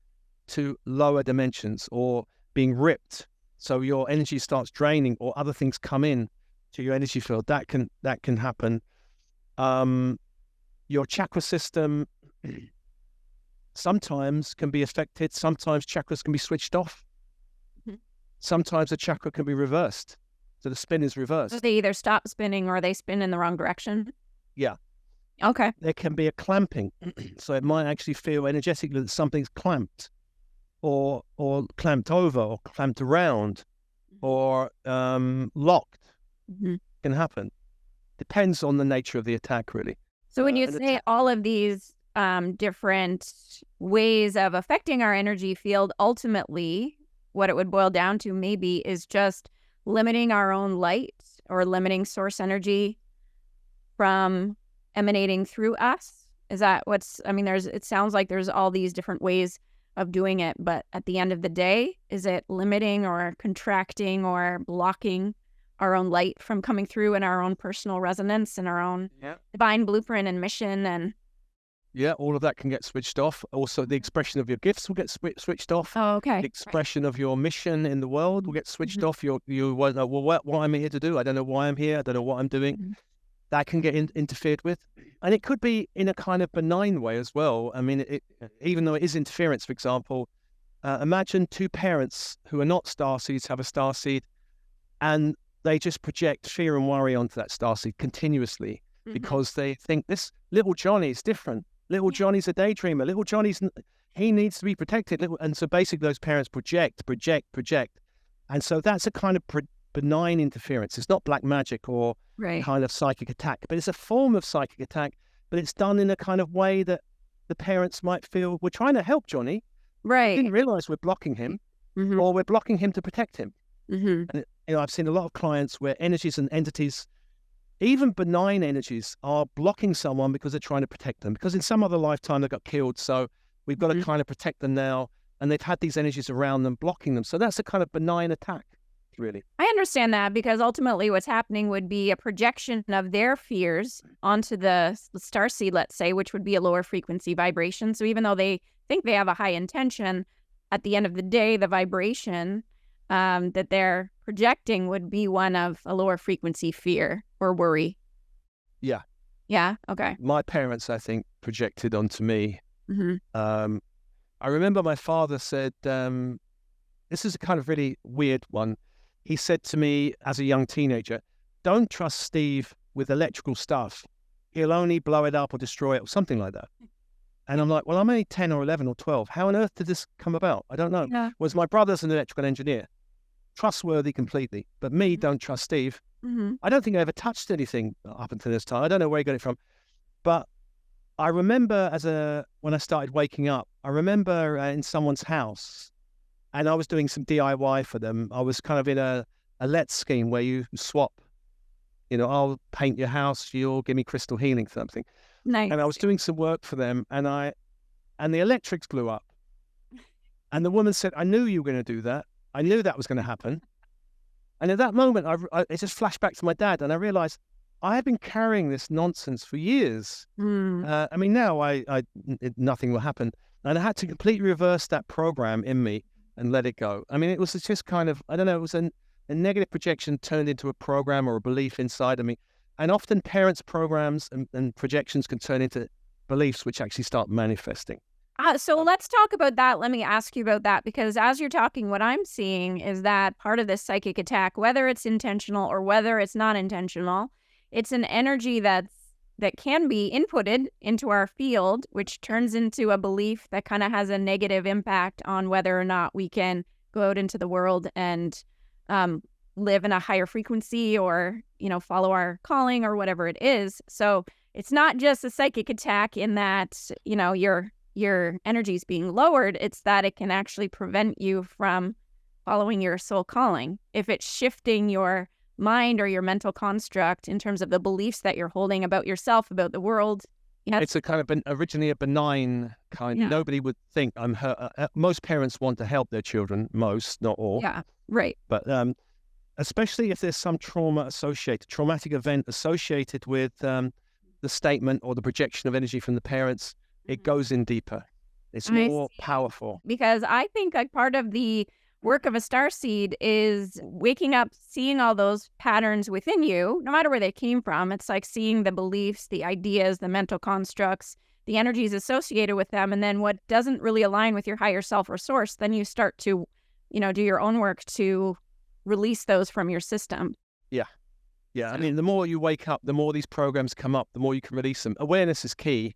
B: to lower dimensions or being ripped. So your energy starts draining or other things come in to your energy field. That can happen. Your chakra system sometimes can be affected. Sometimes chakras can be switched off. Sometimes a chakra can be reversed. So the spin is reversed.
A: So they either stop spinning or they spin in the wrong direction?
B: Yeah.
A: Okay.
B: There can be a clamping. So it might actually feel energetically that something's clamped or clamped over or clamped around or locked. Can happen. Depends on the nature of the attack, really.
A: So when you say all of these different ways of affecting our energy field, ultimately what it would boil down to maybe is just limiting our own light or limiting source energy from emanating through us. Is that it sounds like there's all these different ways of doing it, but at the end of the day, is it limiting or contracting or blocking our own light from coming through in our own personal resonance and our own divine blueprint and mission? And
B: all of that can get switched off. Also, the expression of your gifts will get switched off.
A: Oh, okay.
B: The expression of your mission in the world will get switched off. You won't know, well, what I'm here to do. I don't know why I'm here. I don't know what I'm doing. That can get interfered with. And it could be in a kind of benign way as well. I mean, even though it is interference, for example, imagine two parents who are not starseeds have a starseed and they just project fear and worry onto that starseed continuously because they think this little Johnny is different. Little Johnny's a daydreamer. Little Johnny's, he needs to be protected. And so basically those parents project. And so that's a kind of benign interference. It's not black magic or kind of psychic attack, but it's a form of psychic attack, but it's done in a kind of way that the parents might feel, we're trying to help Johnny.
A: Right.
B: We didn't realize we're blocking him or we're blocking him to protect him. And I've seen a lot of clients where energies and entities, even benign energies, are blocking someone because they're trying to protect them. Because in some other lifetime they got killed, so we've got to kind of protect them now. And they've had these energies around them blocking them. So that's a kind of benign attack, really.
A: I understand that, because ultimately what's happening would be a projection of their fears onto the starseed, let's say, which would be a lower frequency vibration. So even though they think they have a high intention, at the end of the day, the vibration that they're projecting would be one of a lower frequency fear or worry.
B: Yeah.
A: Yeah. Okay.
B: My parents, I think, projected onto me. I remember my father said, this is a kind of really weird one. He said to me as a young teenager, don't trust Steve with electrical stuff. He'll only blow it up or destroy it or something like that. And I'm like, well, I'm only 10 or 11 or 12. How on earth did this come about? I don't know.
A: Yeah.
B: Whereas my brother's an electrical engineer, trustworthy completely. But me, don't trust Steve. I don't think I ever touched anything up until this time. I don't know where he got it from. But I remember when I started waking up, I remember in someone's house, and I was doing some DIY for them. I was kind of in a let scheme where you swap, I'll paint your house, you'll give me crystal healing, something.
A: Nice.
B: And I was doing some work for them, and the electrics blew up. And the woman said, I knew you were going to do that. I knew that was going to happen. And at that moment, it just flashed back to my dad, and I realized I had been carrying this nonsense for years. I mean, now nothing will happen. And I had to completely reverse that program in me and let it go. I mean, it was just kind of, I don't know, it was a negative projection turned into a program or a belief inside of me. And often parents' programs and projections can turn into beliefs which actually start manifesting.
A: So let's talk about that. Let me ask you about that, because as you're talking, what I'm seeing is that part of this psychic attack, whether it's intentional or whether it's not intentional, it's an energy that can be inputted into our field, which turns into a belief that kind of has a negative impact on whether or not we can go out into the world and live in a higher frequency or, follow our calling or whatever it is. So it's not just a psychic attack in that, your energy is being lowered. It's that it can actually prevent you from following your soul calling. If it's shifting your mind or your mental construct in terms of the beliefs that you're holding about yourself, about the world. Yes.
B: It's a kind of originally a benign kind. Nobody would think I'm hurt. Most parents want to help their children, most, not all.
A: Yeah, right.
B: But especially if there's some traumatic event associated with the statement or the projection of energy from the parents, it goes in deeper. It's more powerful.
A: Because I think like part of the work of a starseed is waking up, seeing all those patterns within you, no matter where they came from. It's like seeing the beliefs, the ideas, the mental constructs, the energies associated with them. And then what doesn't really align with your higher self or source, then you start to, do your own work to release those from your system.
B: Yeah. I mean, the more you wake up, the more these programs come up, the more you can release them. Awareness is key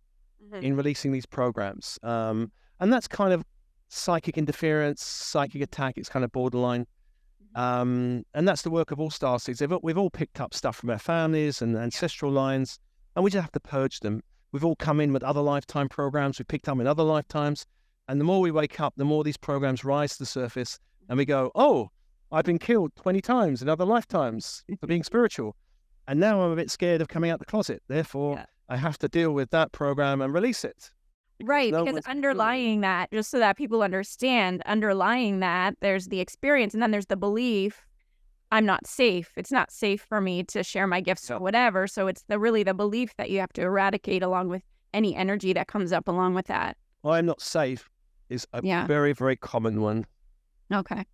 B: in releasing these programs. And that's kind of psychic interference, psychic attack. It's kind of borderline. And that's the work of all starseeds. We've all picked up stuff from our families and ancestral lines, and we just have to purge them. We've all come in with other lifetime programs we've picked up in other lifetimes. And the more we wake up, the more these programs rise to the surface, and we go, oh, I've been killed 20 times in other lifetimes for being spiritual. And now I'm a bit scared of coming out the closet. Therefore, I have to deal with that program and release it.
A: Because underlying that, just so that people understand, underlying that, there's the experience, and then there's the belief, I'm not safe. It's not safe for me to share my gifts or whatever. So it's really the belief that you have to eradicate along with any energy that comes up along with that.
B: I'm not safe is a very, very common one.
A: Okay.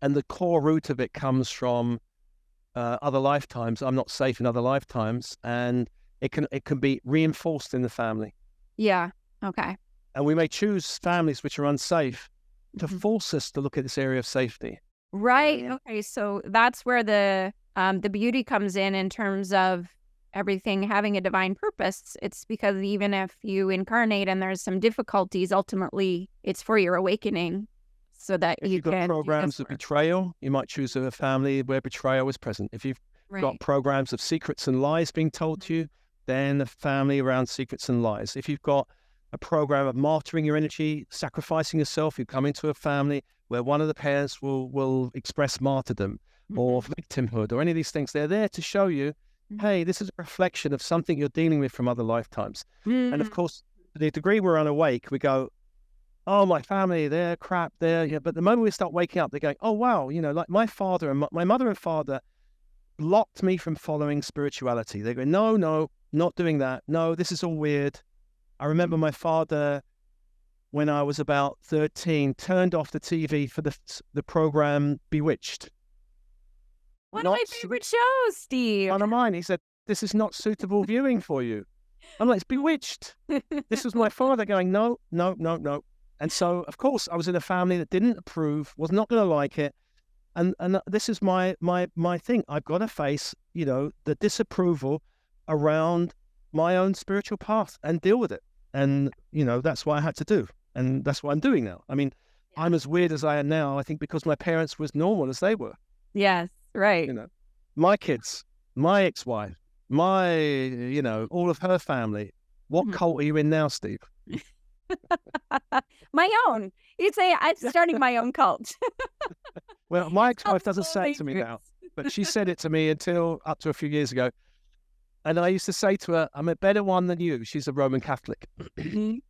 B: And the core root of it comes from other lifetimes. I'm not safe in other lifetimes, and it can be reinforced in the family.
A: Yeah. Okay.
B: And we may choose families which are unsafe to force us to look at this area of safety.
A: Right. Okay. So that's where the beauty comes in terms of everything having a divine purpose. It's because even if you incarnate and there's some difficulties, ultimately it's for your awakening, so that
B: if you've got programs of betrayal, you might choose a family where betrayal is present. If you've got programs of secrets and lies being told to you, then a family around secrets and lies. If you've got a program of martyring your energy, sacrificing yourself, you come into a family where one of the parents will express martyrdom or victimhood or any of these things. They're there to show you, hey, this is a reflection of something you're dealing with from other lifetimes. And of course, to the degree we're unawake, we go, oh, my family, they're crap, but the moment we start waking up, they're going, oh, wow, like my father and my mother and father blocked me from following spirituality. They go, no, not doing that. No, this is all weird. I remember my father, when I was about 13, turned off the TV for the program Bewitched.
A: One of my favorite shows, Steve.
B: One of mine. He said, this is not suitable viewing for you. I'm like, it's Bewitched. This was my father going, no. And so, of course, I was in a family that didn't approve, was not going to like it. And this is my thing. I've got to face, the disapproval around my own spiritual path and deal with it. And, that's what I had to do. And that's what I'm doing now. I mean, I'm as weird as I am now, I think, because my parents were as normal as they were.
A: Yes, right.
B: My kids, my ex-wife, my, all of her family. What cult are you in now, Steve?
A: My own. You'd say I'm starting my own cult.
B: Well, my ex-wife doesn't say it to me now, but she said it to me until up to a few years ago. And I used to say to her, I'm a better one than you. She's a Roman Catholic. And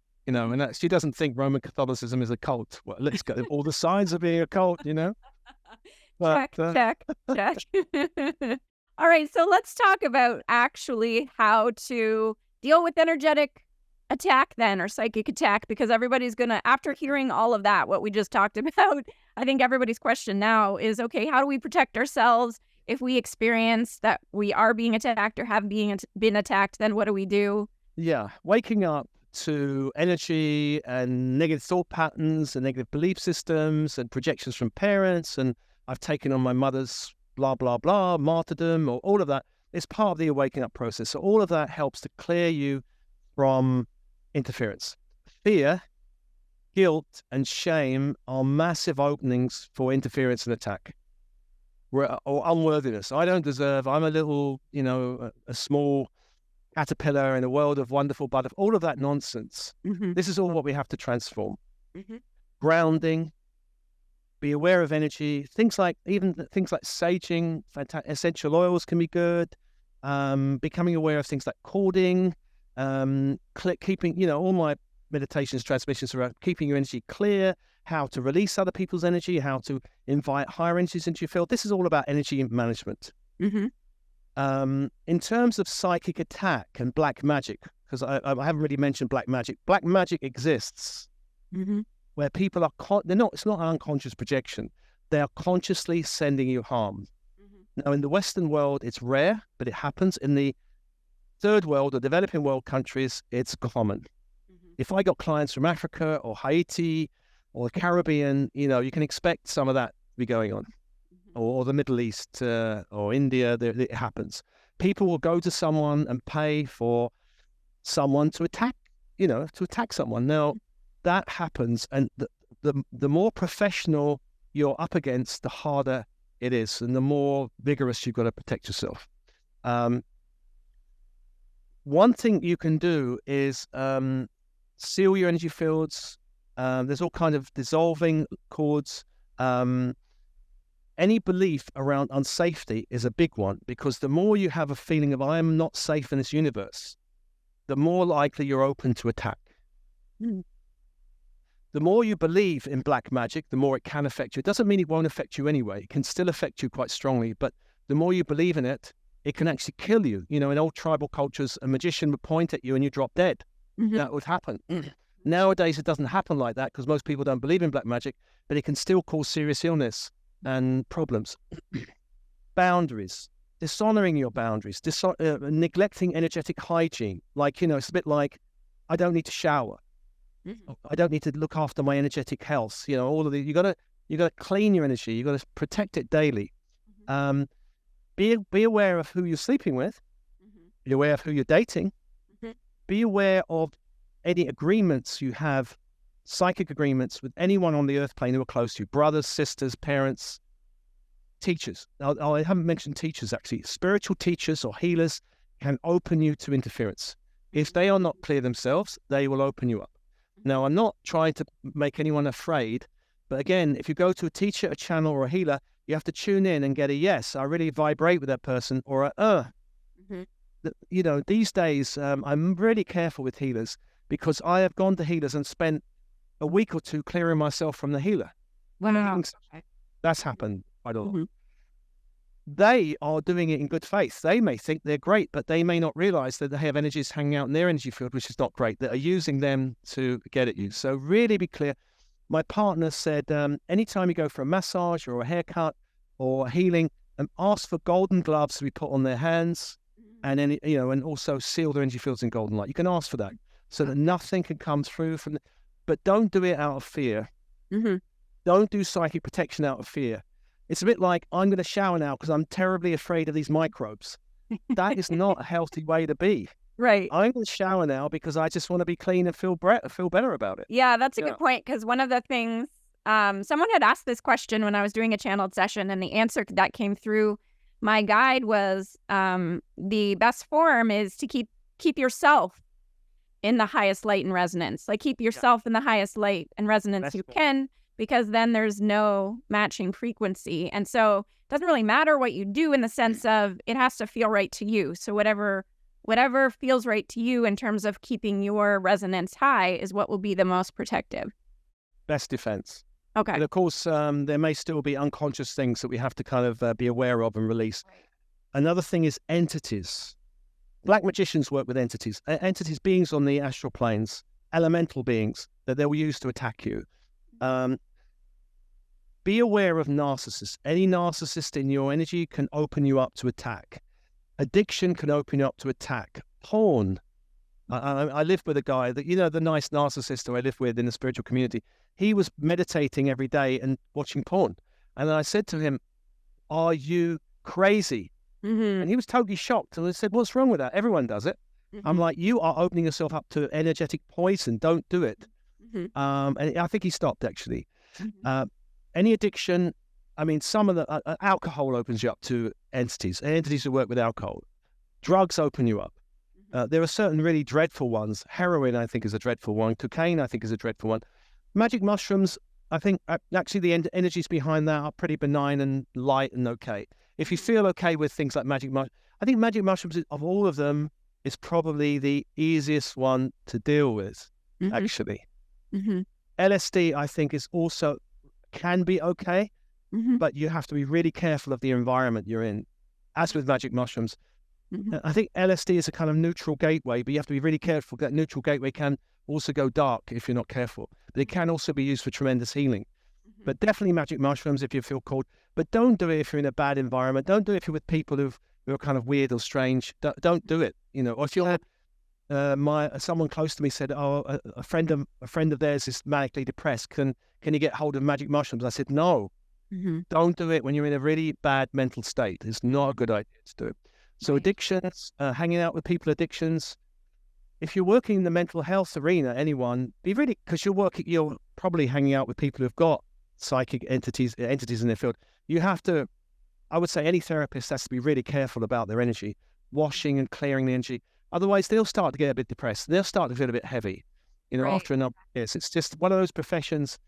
B: she doesn't think Roman Catholicism is a cult. Well, let's go. All the signs of being a cult, But,
A: check. All right, so let's talk about actually how to deal with energetic attack then, or psychic attack, because everybody's gonna, after hearing all of that, what we just talked about, I think everybody's question now is, okay, how do we protect ourselves if we experience that we are being attacked or have been attacked? Then what do we do?
B: Yeah, waking up to energy and negative thought patterns and negative belief systems and projections from parents, and I've taken on my mother's blah blah blah martyrdom, or all of that is part of the awakening up process. So all of that helps to clear you from interference. Fear, guilt, and shame are massive openings for interference and attack, or unworthiness. I don't deserve. I'm a little, a small caterpillar in a world of wonderful butterflies. All of that nonsense. This is all what we have to transform. Grounding, be aware of energy. Things like saging, essential oils can be good. Becoming aware of things like cording, keeping, all my meditations, transmissions are about keeping your energy clear, how to release other people's energy, how to invite higher energies into your field. This is all about energy management.
A: Mm-hmm.
B: In terms of psychic attack and black magic, because I haven't really mentioned black magic. Black magic exists where people are, it's not an unconscious projection. They are consciously sending you harm. Now, in the Western world, it's rare, but it happens. In the third world or developing world countries, it's common. If I got clients from Africa or Haiti or the Caribbean, you can expect some of that to be going on. Or the Middle East or India, it happens. People will go to someone and pay for someone to attack, someone. Now, that happens, and the more professional you're up against, the harder it is, and the more vigorous you've got to protect yourself. One thing you can do is seal your energy fields. There's all kind of dissolving cords. Any belief around unsafety is a big one, because the more you have a feeling of I am not safe in this universe, the more likely you're open to attack. The more you believe in black magic, the more it can affect you. It doesn't mean it won't affect you anyway. It can still affect you quite strongly, but the more you believe in it, it can actually kill you. In old tribal cultures, a magician would point at you and you drop dead. That would happen. Nowadays, it doesn't happen like that because most people don't believe in black magic, but it can still cause serious illness and problems. Boundaries, dishonoring your boundaries, neglecting energetic hygiene. It's a bit like, I don't need to shower. I don't need to look after my energetic health. All of the, you got to clean your energy. You got to protect it daily. Be aware of who you're sleeping with. Be aware of who you're dating. Be aware of any agreements you have, psychic agreements with anyone on the earth plane who are close to you, brothers, sisters, parents, teachers. Now, I haven't mentioned teachers, actually. Spiritual teachers or healers can open you to interference. If they are not clear themselves, they will open you up. Now, I'm not trying to make anyone afraid, but again, if you go to a teacher, a channel, or a healer, you have to tune in and get a yes, I really vibrate with that person, or a These days, I'm really careful with healers, because I have gone to healers and spent a week or two clearing myself from the healer.
A: Wow.
B: That's happened quite a lot. They are doing it in good faith. They may think they're great, but they may not realize that they have energies hanging out in their energy field, which is not great, that are using them to get at you. So really be clear. My partner said, anytime you go for a massage or a haircut or a healing, ask for golden gloves to be put on their hands, and then, and also seal their energy fields in golden light. You can ask for that so that nothing can come through from but don't do it out of fear. Don't do psychic protection out of fear. It's a bit like, I'm going to shower now because I'm terribly afraid of these microbes. That is not a healthy way to be.
A: Right.
B: I'm going to shower now because I just want to be clean and feel better about it.
A: Yeah, that's a good point, because one of the things, someone had asked this question when I was doing a channeled session, and the answer that came through my guide was the best form is to keep yourself in the highest light and resonance. Like, keep yourself in the highest light and resonance best you form. Can, because then there's no matching frequency. And so it doesn't really matter what you do, in the sense of it has to feel right to you. So whatever feels right to you in terms of keeping your resonance high is what will be the most protective.
B: Best defense.
A: Okay.
B: But of course, there may still be unconscious things that we have to kind of be aware of and release. Right. Another thing is entities. Black magicians work with entities. Entities, beings on the astral planes, elemental beings that they will use to attack you. Be aware of narcissists. Any narcissist in your energy can open you up to attack. Addiction can open you up to attack. Porn. I lived with a guy that, the nice narcissist who I lived with in the spiritual community. He was meditating every day and watching porn. And I said to him, are you crazy? And he was totally shocked. And I said, what's wrong with that? Everyone does it. I'm like, you are opening yourself up to energetic poison. Don't do it. And I think he stopped, actually. Any addiction, some of the alcohol opens you up to entities who work with alcohol. Drugs open you up. There are certain really dreadful ones. Heroin, I think, is a dreadful one. Cocaine, I think, is a dreadful one. Magic mushrooms I think actually the energies behind that are pretty benign and light and okay. If you feel okay with things like magic mushrooms, I think magic mushrooms, of all of them, is probably the easiest one to deal with, actually. LSD, I think, is also can be okay, but you have to be really careful of the environment you're in. As with magic mushrooms, I think LSD is a kind of neutral gateway, but you have to be really careful. That neutral gateway can also go dark if you're not careful. But it can also be used for tremendous healing. But definitely magic mushrooms if you feel called. But don't do it if you're in a bad environment. Don't do it if you're with people who are kind of weird or strange. Don't do it. You know, or if you're someone close to me said, "Oh, a friend of theirs is manically depressed. Can you get hold of magic mushrooms?" I said, "No, don't do it when you're in a really bad mental state. It's not a good idea to do it." So addictions, hanging out with people, addictions. If you're working in the mental health arena, anyone, be really, because you're probably hanging out with people who've got psychic entities in their field. You have to, I would say, any therapist has to be really careful about their energy, washing and clearing the energy. Otherwise, they'll start to get a bit depressed. They'll start to feel a bit heavy. You know, after a number of years, it's just one of those professions.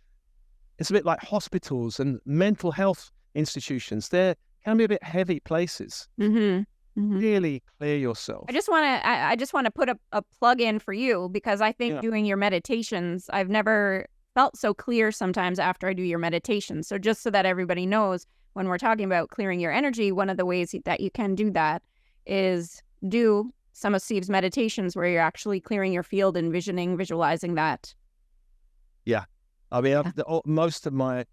B: It's a bit like hospitals and mental health institutions. They can be a bit heavy places. Really clear yourself.
A: I just want to put a plug in for you, because I think doing your meditations, I've never felt so clear sometimes after I do your meditations. So just so that everybody knows, when we're talking about clearing your energy, one of the ways that you can do that is do some of Steve's meditations where you're actually clearing your field and visualizing that.
B: Yeah. I mean, most of my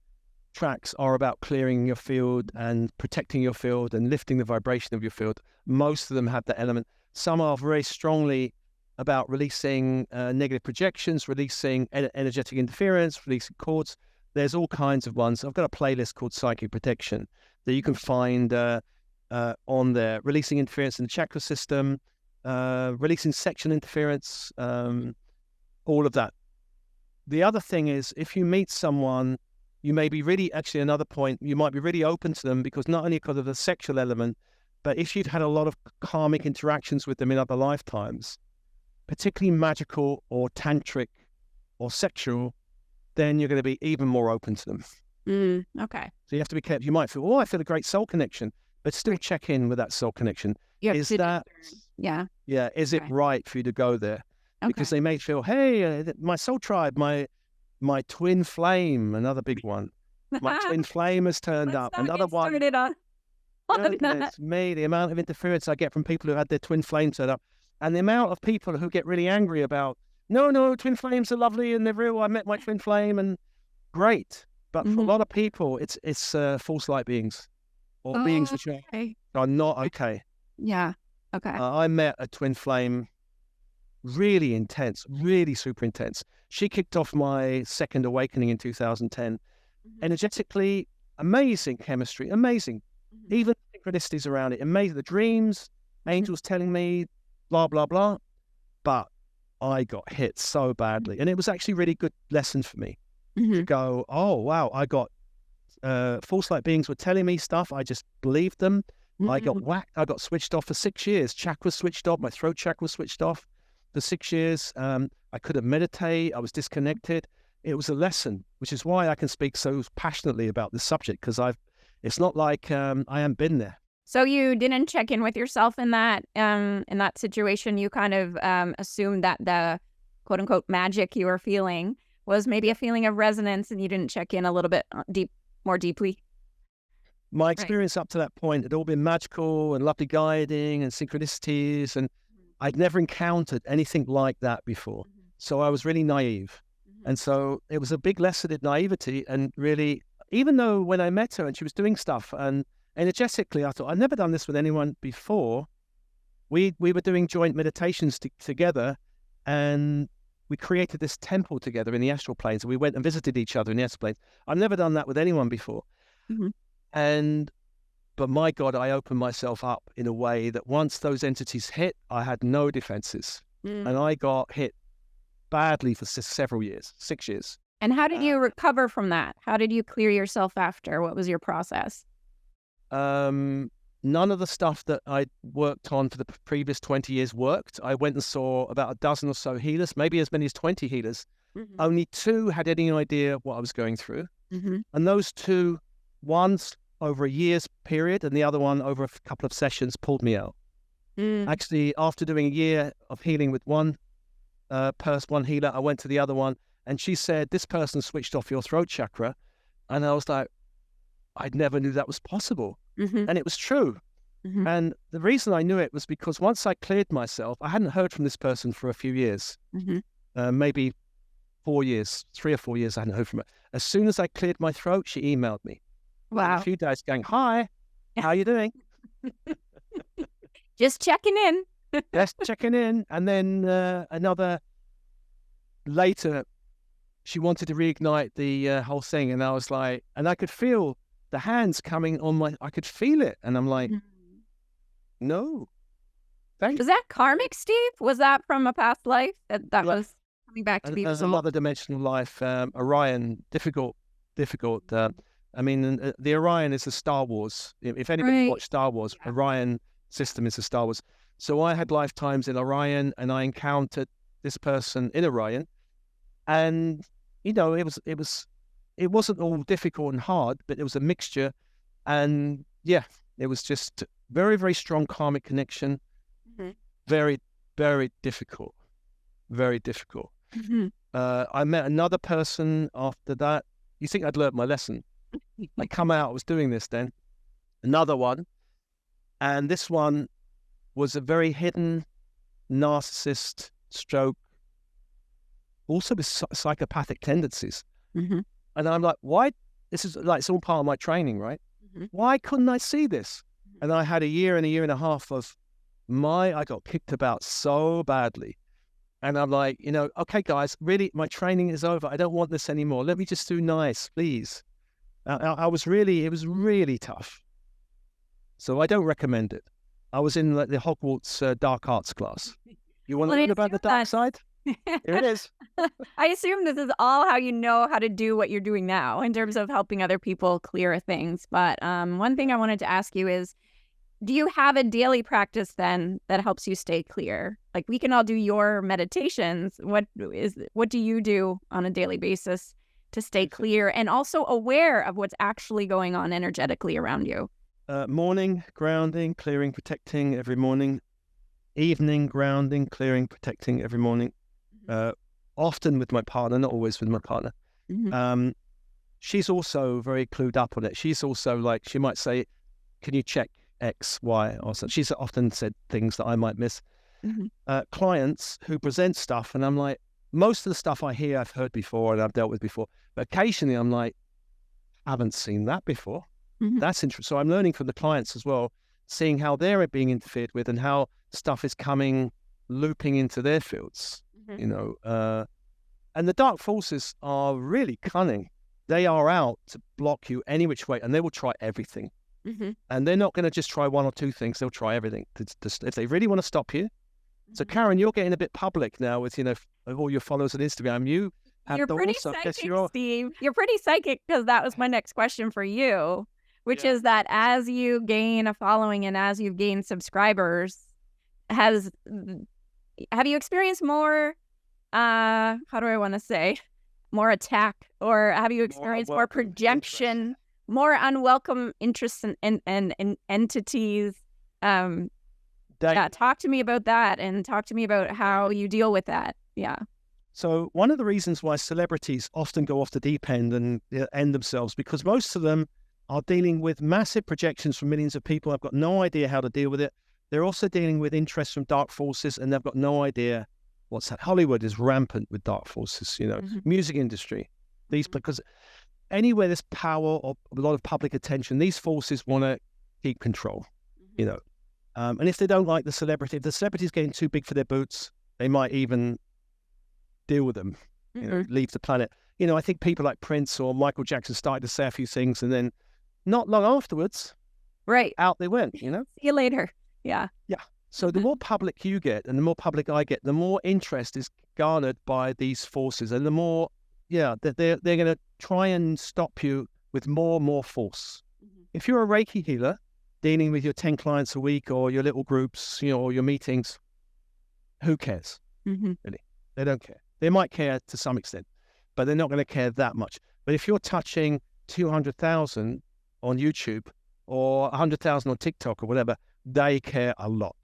B: tracks are about clearing your field and protecting your field and lifting the vibration of your field. Most of them have that element. Some are very strongly about releasing negative projections, releasing energetic interference, releasing cords. There's all kinds of ones. I've got a playlist called Psychic Protection that you can find on there. Releasing interference in the chakra system, releasing sexual interference, all of that. The other thing is, if you meet someone, you may be really, actually another point, you might be really open to them because not only because of the sexual element, but if you've had a lot of karmic interactions with them in other lifetimes, particularly magical or tantric or sexual, then you're going to be even more open to them.
A: Okay.
B: So you have to be careful. You might feel, I feel a great soul connection, but still check in with that soul connection. Is it right for you to go there? Because they may feel, hey, my soul tribe, my twin flame, another big one. My twin flame has turned up. Another one. It's me, the amount of interference I get from people who had their twin flame turned up. And the amount of people who get really angry about, no, twin flames are lovely and they're real. I met my twin flame and great. But for a lot of people, it's false light beings or beings which are not okay.
A: Yeah. Okay.
B: I met a twin flame, really intense, really super intense. She kicked off my second awakening in 2010. Energetically, amazing chemistry, amazing. Even synchronicities around it, amazing. The dreams, angels telling me, blah, blah, blah. But I got hit so badly. And it was actually a really good lesson for me to go, oh, wow, I got false light beings were telling me stuff. I just believed them. I got whacked. I got switched off for 6 years. Chakra switched off. My throat chakra was switched off for 6 years. I couldn't meditate. I was disconnected. It was a lesson, which is why I can speak so passionately about this subject, because it's not like I haven't been there.
A: So you didn't check in with yourself in that situation. You kind of assumed that the quote unquote magic you were feeling was maybe a feeling of resonance, and you didn't check in a little bit more deeply.
B: My experience up to that point had all been magical and lovely guiding and synchronicities, and I'd never encountered anything like that before. So I was really naive. And so it was a big lesson in naivety. And really, even though when I met her and she was doing stuff, and energetically, I thought, I'd never done this with anyone before. We were doing joint meditations together, and we created this temple together in the astral planes. And we went and visited each other in the astral planes. I've never done that with anyone before. But my God, I opened myself up in a way that once those entities hit, I had no defenses. And I got hit badly for several years, 6 years.
A: And how did you recover from that? How did you clear yourself after? What was your process?
B: None of the stuff that I worked on for the previous 20 years worked. I went and saw about a dozen or so healers, maybe as many as 20 healers.
A: Mm-hmm.
B: Only 2 had any idea what I was going through.
A: Mm-hmm.
B: And those 2, one's over a year's period and the other one over a couple of sessions, pulled me out.
A: Mm-hmm.
B: Actually, after doing a year of healing with one healer, I went to the other one and she said, this person switched off your throat chakra. And I was like, I never knew that was possible.
A: Mm-hmm.
B: And it was true.
A: Mm-hmm.
B: And the reason I knew it was because once I cleared myself, I hadn't heard from this person for a few years, maybe 4 years, 3 or 4 years I hadn't heard from her. As soon as I cleared my throat, she emailed me.
A: Wow.
B: A few days going, hi, how are you doing?
A: Just checking in.
B: Just checking in. And then another later, she wanted to reignite the whole thing. And I was like, and I could feel the hands coming on I could feel it. And I'm like, no.
A: Was that karmic, Steve? Was that from a past life that was coming back to be
B: as a multidimensional life? Orion, difficult. I mean, the Orion is a Star Wars. If anybody watched Star Wars, Orion system is a Star Wars. So I had lifetimes in Orion, and I encountered this person in Orion, and you know, it wasn't all difficult and hard, but it was a mixture, and yeah, it was just very, very strong karmic connection. Very, very difficult. Very difficult. I met another person after that. You think I'd learned my lesson? I come out, I was doing this then. Another one. And this one was a very hidden narcissist stroke, also with psychopathic tendencies. And I'm like, why? This is like, it's all part of my training, right? Why couldn't I see this? And I had a year and a half of I got kicked about so badly. And I'm like, you know, okay, guys, really, my training is over. I don't want this anymore. Let me just do nice, please. It was really tough. So I don't recommend it. I was in the Hogwarts dark arts class. You want to learn about the dark side? Here it is.
A: I assume this is all how you know how to do what you're doing now in terms of helping other people clear things. But one thing I wanted to ask you is, do you have a daily practice then that helps you stay clear? Like, we can all do your meditations. What do you do on a daily basis to stay clear and also aware of what's actually going on energetically around you?
B: Morning, grounding, clearing, protecting every morning. Evening, grounding, clearing, protecting every morning. Often with my partner, not always with my partner. She's also very clued up on it. She's also like, she might say, can you check X, Y, or so. She's often said things that I might miss. Clients who present stuff, and I'm like, most of the stuff I hear I've heard before and I've dealt with before, but occasionally I'm like, I haven't seen that before. That's interesting. So I'm learning from the clients as well, seeing how they're being interfered with and how stuff is looping into their fields, you know. And the dark forces are really cunning. They are out to block you any which way, and they will try everything. And they're not going to just try one or two things. They'll try everything if they really want to stop you. So Karen, you're getting a bit public now with, you know, all your followers on Instagram. You're pretty psychic,
A: Steve. You're pretty psychic, because that was my next question for you, which is that as you gain a following and as you've gained subscribers, have you experienced more, how do I want to say, more attack, or have you experienced more projection, more unwelcome interests and entities? Talk to me about that, and talk to me about how you deal with that.
B: So one of the reasons why celebrities often go off the deep end and end themselves, because most of them are dealing with massive projections from millions of people. I've got no idea how to deal with it. They're also dealing with interest from dark forces, and they've got no idea what's that. Hollywood is rampant with dark forces, you know, music industry. Because anywhere there's power or a lot of public attention, these forces want to keep control, you know. And if they don't like the celebrity, if the celebrity's getting too big for their boots, they might even deal with them, you know, leave the planet. You know, I think people like Prince or Michael Jackson started to say a few things, and then not long afterwards, out they went, you know.
A: See you later. Yeah.
B: So the more public you get and the more public I get, the more interest is garnered by these forces, and the more, they're going to try and stop you with more and more force. If you're a Reiki healer dealing with your 10 clients a week or your little groups, you know, or your meetings, who cares? Really, they don't care. They might care to some extent, but they're not going to care that much. But if you're touching 200,000 on YouTube or 100,000 on TikTok or whatever, they care a lot.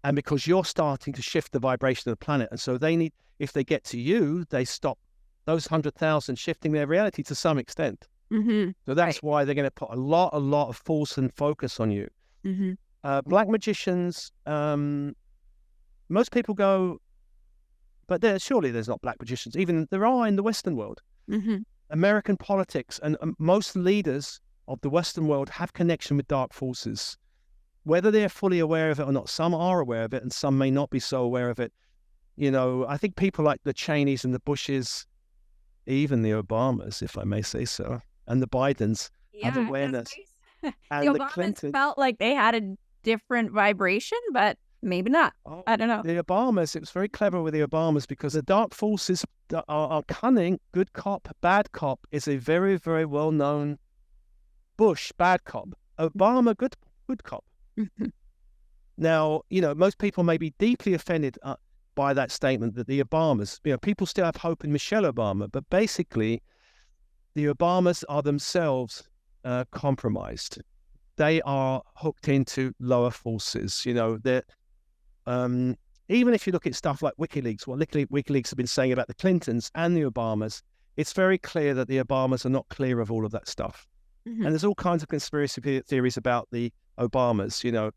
B: And because you're starting to shift the vibration of the planet. And so they need, if they get to you, they stop those 100,000 shifting their reality to some extent. So that's why they're going to put a lot of force and focus on you. Black magicians, most people go, but surely there's not black magicians. Even there are in the Western world. American politics and most leaders of the Western world have connection with dark forces. Whether they're fully aware of it or not, some are aware of it and some may not be so aware of it. You know, I think people like the Cheneys and the Bushes, even the Obamas, if I may say so, and the Bidens have awareness.
A: And the Obamas Clinton felt like they had a different vibration, but maybe not. I don't know.
B: The Obamas, it was very clever with the Obamas because the dark forces are cunning. Good cop, bad cop is a very, very well-known. Bush, bad cop. Obama, good cop. Now, you know, most people may be deeply offended by that statement that the Obamas, you know, people still have hope in Michelle Obama, but basically the Obamas are themselves compromised. They are hooked into lower forces. You know, that even if you look at stuff like WikiLeaks, what WikiLeaks have been saying about the Clintons and the Obamas, it's very clear that the Obamas are not clear of all of that stuff. And there's all kinds of conspiracy theories about the Obamas, you know.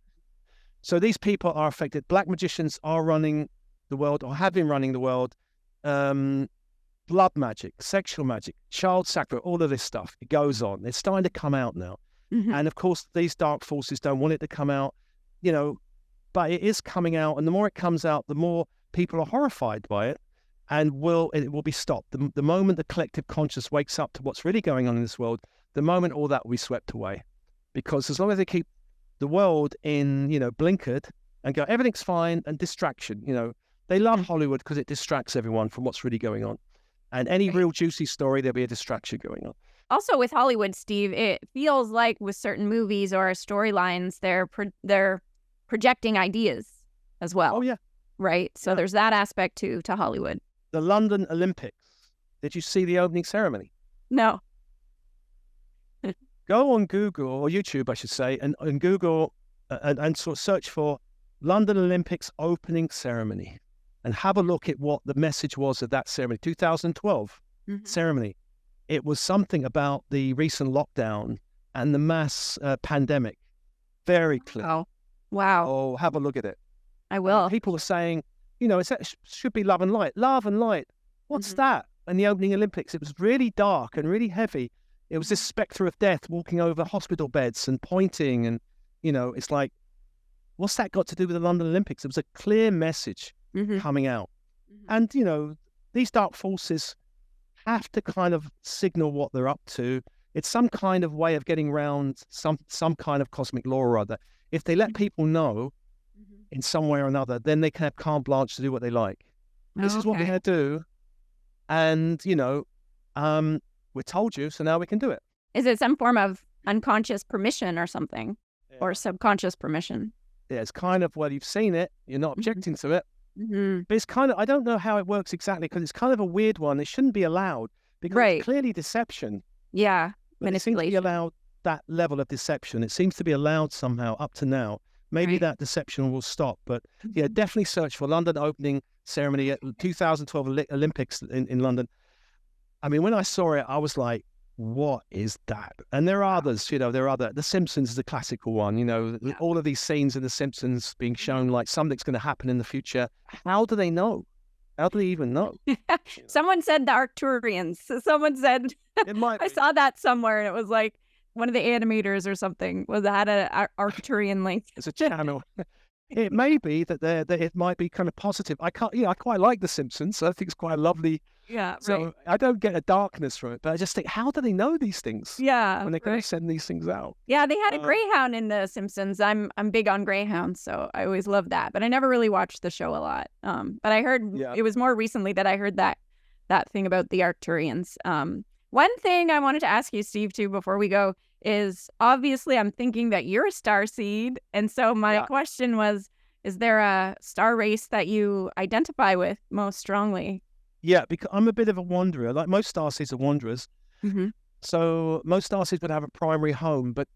B: So these people are affected. Black magicians are running the world or have been running the world. Blood magic, sexual magic, child sacrifice, all of this stuff. It goes on. It's starting to come out now. And of course, these dark forces don't want it to come out, you know, but it is coming out. And the more it comes out, the more people are horrified by it and it will be stopped. The moment the collective conscious wakes up to what's really going on in this world, the moment all that will be swept away. Because as long as they keep the world in, you know, blinkered and go, everything's fine, and distraction, you know, they love Hollywood because it distracts everyone from what's really going on. And any real juicy story, there'll be a distraction going on.
A: Also with Hollywood, Steve, it feels like with certain movies or storylines, they're projecting ideas as well.
B: Oh, yeah.
A: Right? So there's that aspect to Hollywood.
B: The London Olympics. Did you see the opening ceremony?
A: No.
B: Go on Google, or YouTube, I should say, and Google and sort of search for London Olympics opening ceremony and have a look at what the message was of that ceremony, 2012 ceremony. It was something about the recent lockdown and the mass pandemic. Very clear.
A: Wow.
B: Oh, have a look at it.
A: I will.
B: People were saying, you know, it should be love and light. Love and light. What's that? In the opening Olympics, it was really dark and really heavy. It was this specter of death walking over hospital beds and pointing. And, you know, it's like, what's that got to do with the London Olympics? It was a clear message coming out. And, you know, these dark forces have to kind of signal what they're up to. It's some kind of way of getting around some kind of cosmic law or other. If they let people know in some way or another, then they can have carte blanche to do what they like. This is what we're going to do. And, you know, we told you, so now we can do it.
A: Is it some form of unconscious permission or something? Or subconscious permission?
B: Yeah, it's kind of, well, you've seen it. You're not objecting to it. But it's kind of, I don't know how it works exactly because it's kind of a weird one. It shouldn't be allowed because it's clearly deception.
A: Yeah,
B: but manipulation. It seems to be allowed, that level of deception. It seems to be allowed somehow up to now. Maybe that deception will stop. But yeah, definitely search for London opening ceremony at 2012 Olympics in London. I mean, when I saw it, I was like, what is that? And there are others, you know, The Simpsons is the classical one, you know, all of these scenes in The Simpsons being shown like something's going to happen in the future. How do they know? How do they even know?
A: Someone said the Arcturians. Someone said,
B: it might
A: I saw that somewhere and it was like one of the animators or something had a Arcturian link.
B: It's a channel. It may be that it might be kind of positive. I quite like The Simpsons. I think it's quite lovely.
A: Yeah.
B: So I don't get a darkness from it, but I just think, how do they know these things?
A: Yeah.
B: When they're going to send these things out.
A: Yeah, they had a greyhound in The Simpsons. I'm big on greyhounds, so I always loved that. But I never really watched the show a lot. But I heard it was more recently that I heard that thing about the Arcturians. One thing I wanted to ask you, Steve, too, before we go, is obviously I'm thinking that you're a Starseed. And so my question was, Is there a star race that you identify with most strongly?
B: Yeah, because I'm a bit of a wanderer. Like most starseeds are wanderers.
A: Mm-hmm.
B: So most starseeds would have a primary home, but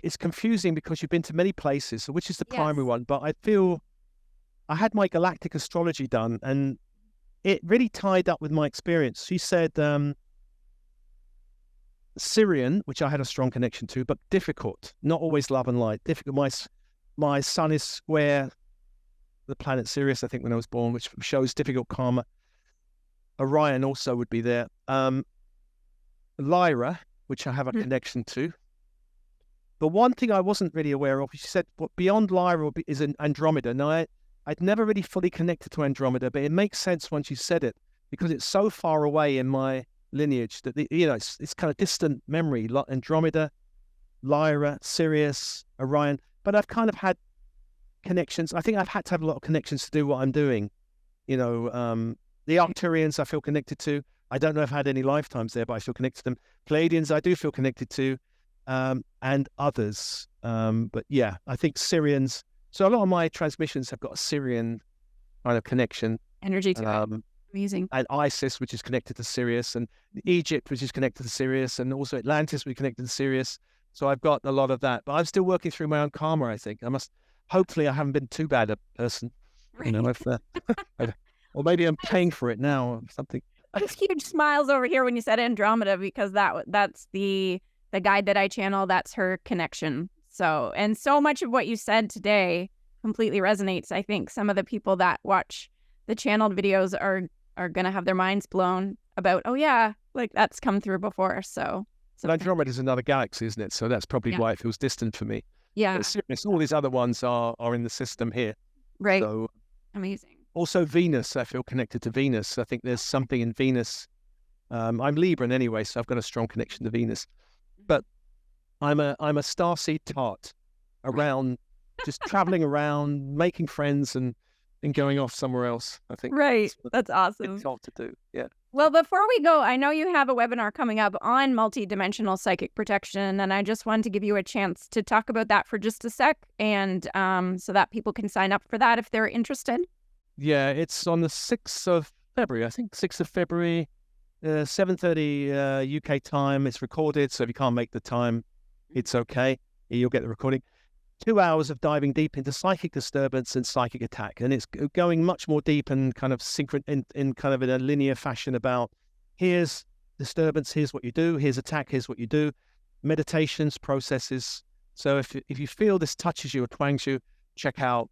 B: it's confusing because you've been to many places. So which is the primary
A: Yes.
B: one? But I feel I had my galactic astrology done, and it really tied up with my experience. She said Syrian, which I had a strong connection to, but difficult, not always love and light. Difficult. My sun is square the planet Sirius, I think, when I was born, which shows difficult karma. Orion also would be there. Lyra, which I have a connection to. The one thing I wasn't really aware of, she said, what beyond Lyra is an Andromeda. Now, I'd never really fully connected to Andromeda, but it makes sense once you said it, because it's so far away in my lineage that, it's kind of distant memory. Andromeda, Lyra, Sirius, Orion. But I've kind of had connections. I think I've had to have a lot of connections to do what I'm doing. The Arcturians I feel connected to. I don't know if I've had any lifetimes there, but I feel connected to them. Pleiadians I do feel connected to, and others. But yeah, I think Syrians. So a lot of my transmissions have got a Syrian kind of connection.
A: Energy to it. Amazing.
B: And Isis, which is connected to Sirius, and Egypt, which is connected to Sirius, and also Atlantis, which is connected to Sirius. So I've got a lot of that. But I'm still working through my own karma, I think. Hopefully I haven't been too bad a person.
A: Right.
B: Or maybe I'm paying for it now or something.
A: Huge smiles over here when you said Andromeda, because that's the guide that I channel. That's her connection. So much of what you said today completely resonates. I think some of the people that watch the channeled videos are going to have their minds blown about, oh yeah, like that's come through before. So
B: Andromeda is another galaxy, isn't it? So that's probably why it feels distant for me.
A: Yeah.
B: But seriously, all these other ones are in the system here.
A: Right.
B: So,
A: amazing.
B: Also Venus, I feel connected to Venus. I think there's something in Venus. I'm Libran anyway, so I've got a strong connection to Venus. But I'm a starseed tart around, just traveling around, making friends and going off somewhere else, I think.
A: Right. That's awesome.
B: It's all to do. Yeah.
A: Well, before we go, I know you have a webinar coming up on multidimensional psychic protection, and I just wanted to give you a chance to talk about that for just a sec, and so that people can sign up for that if they're interested.
B: Yeah, it's on the 6th of February, I think, 6th of February, 7:30 UK time. It's recorded, so if you can't make the time, it's okay. You'll get the recording. 2 hours of diving deep into psychic disturbance and psychic attack. And it's going much more deep and kind of in kind of in a linear fashion about here's disturbance, here's what you do, here's attack, here's what you do, meditations, processes. So if you feel this touches you or twangs you, check out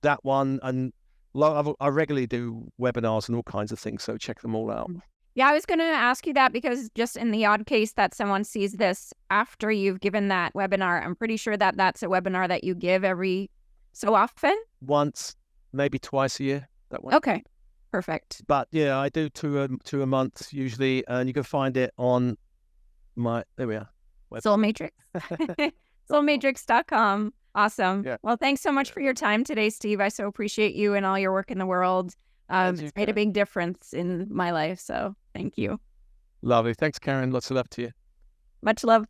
B: that one. And I regularly do webinars and all kinds of things, so check them all out.
A: Yeah, I was going to ask you that because just in the odd case that someone sees this after you've given that webinar, I'm pretty sure that that's a webinar that you give every so often.
B: Once, maybe twice a year. That one.
A: Okay, perfect.
B: But yeah, I do two a month usually, and you can find it on there we are.
A: Soul Matrix. Soulmatrix.com. Awesome.
B: Yeah.
A: Well, thanks so much for your time today, Steve. I so appreciate you and all your work in the world. It's made a big difference in my life, so thank you.
B: Lovely. Thanks, Karen. Lots of love to you.
A: Much love.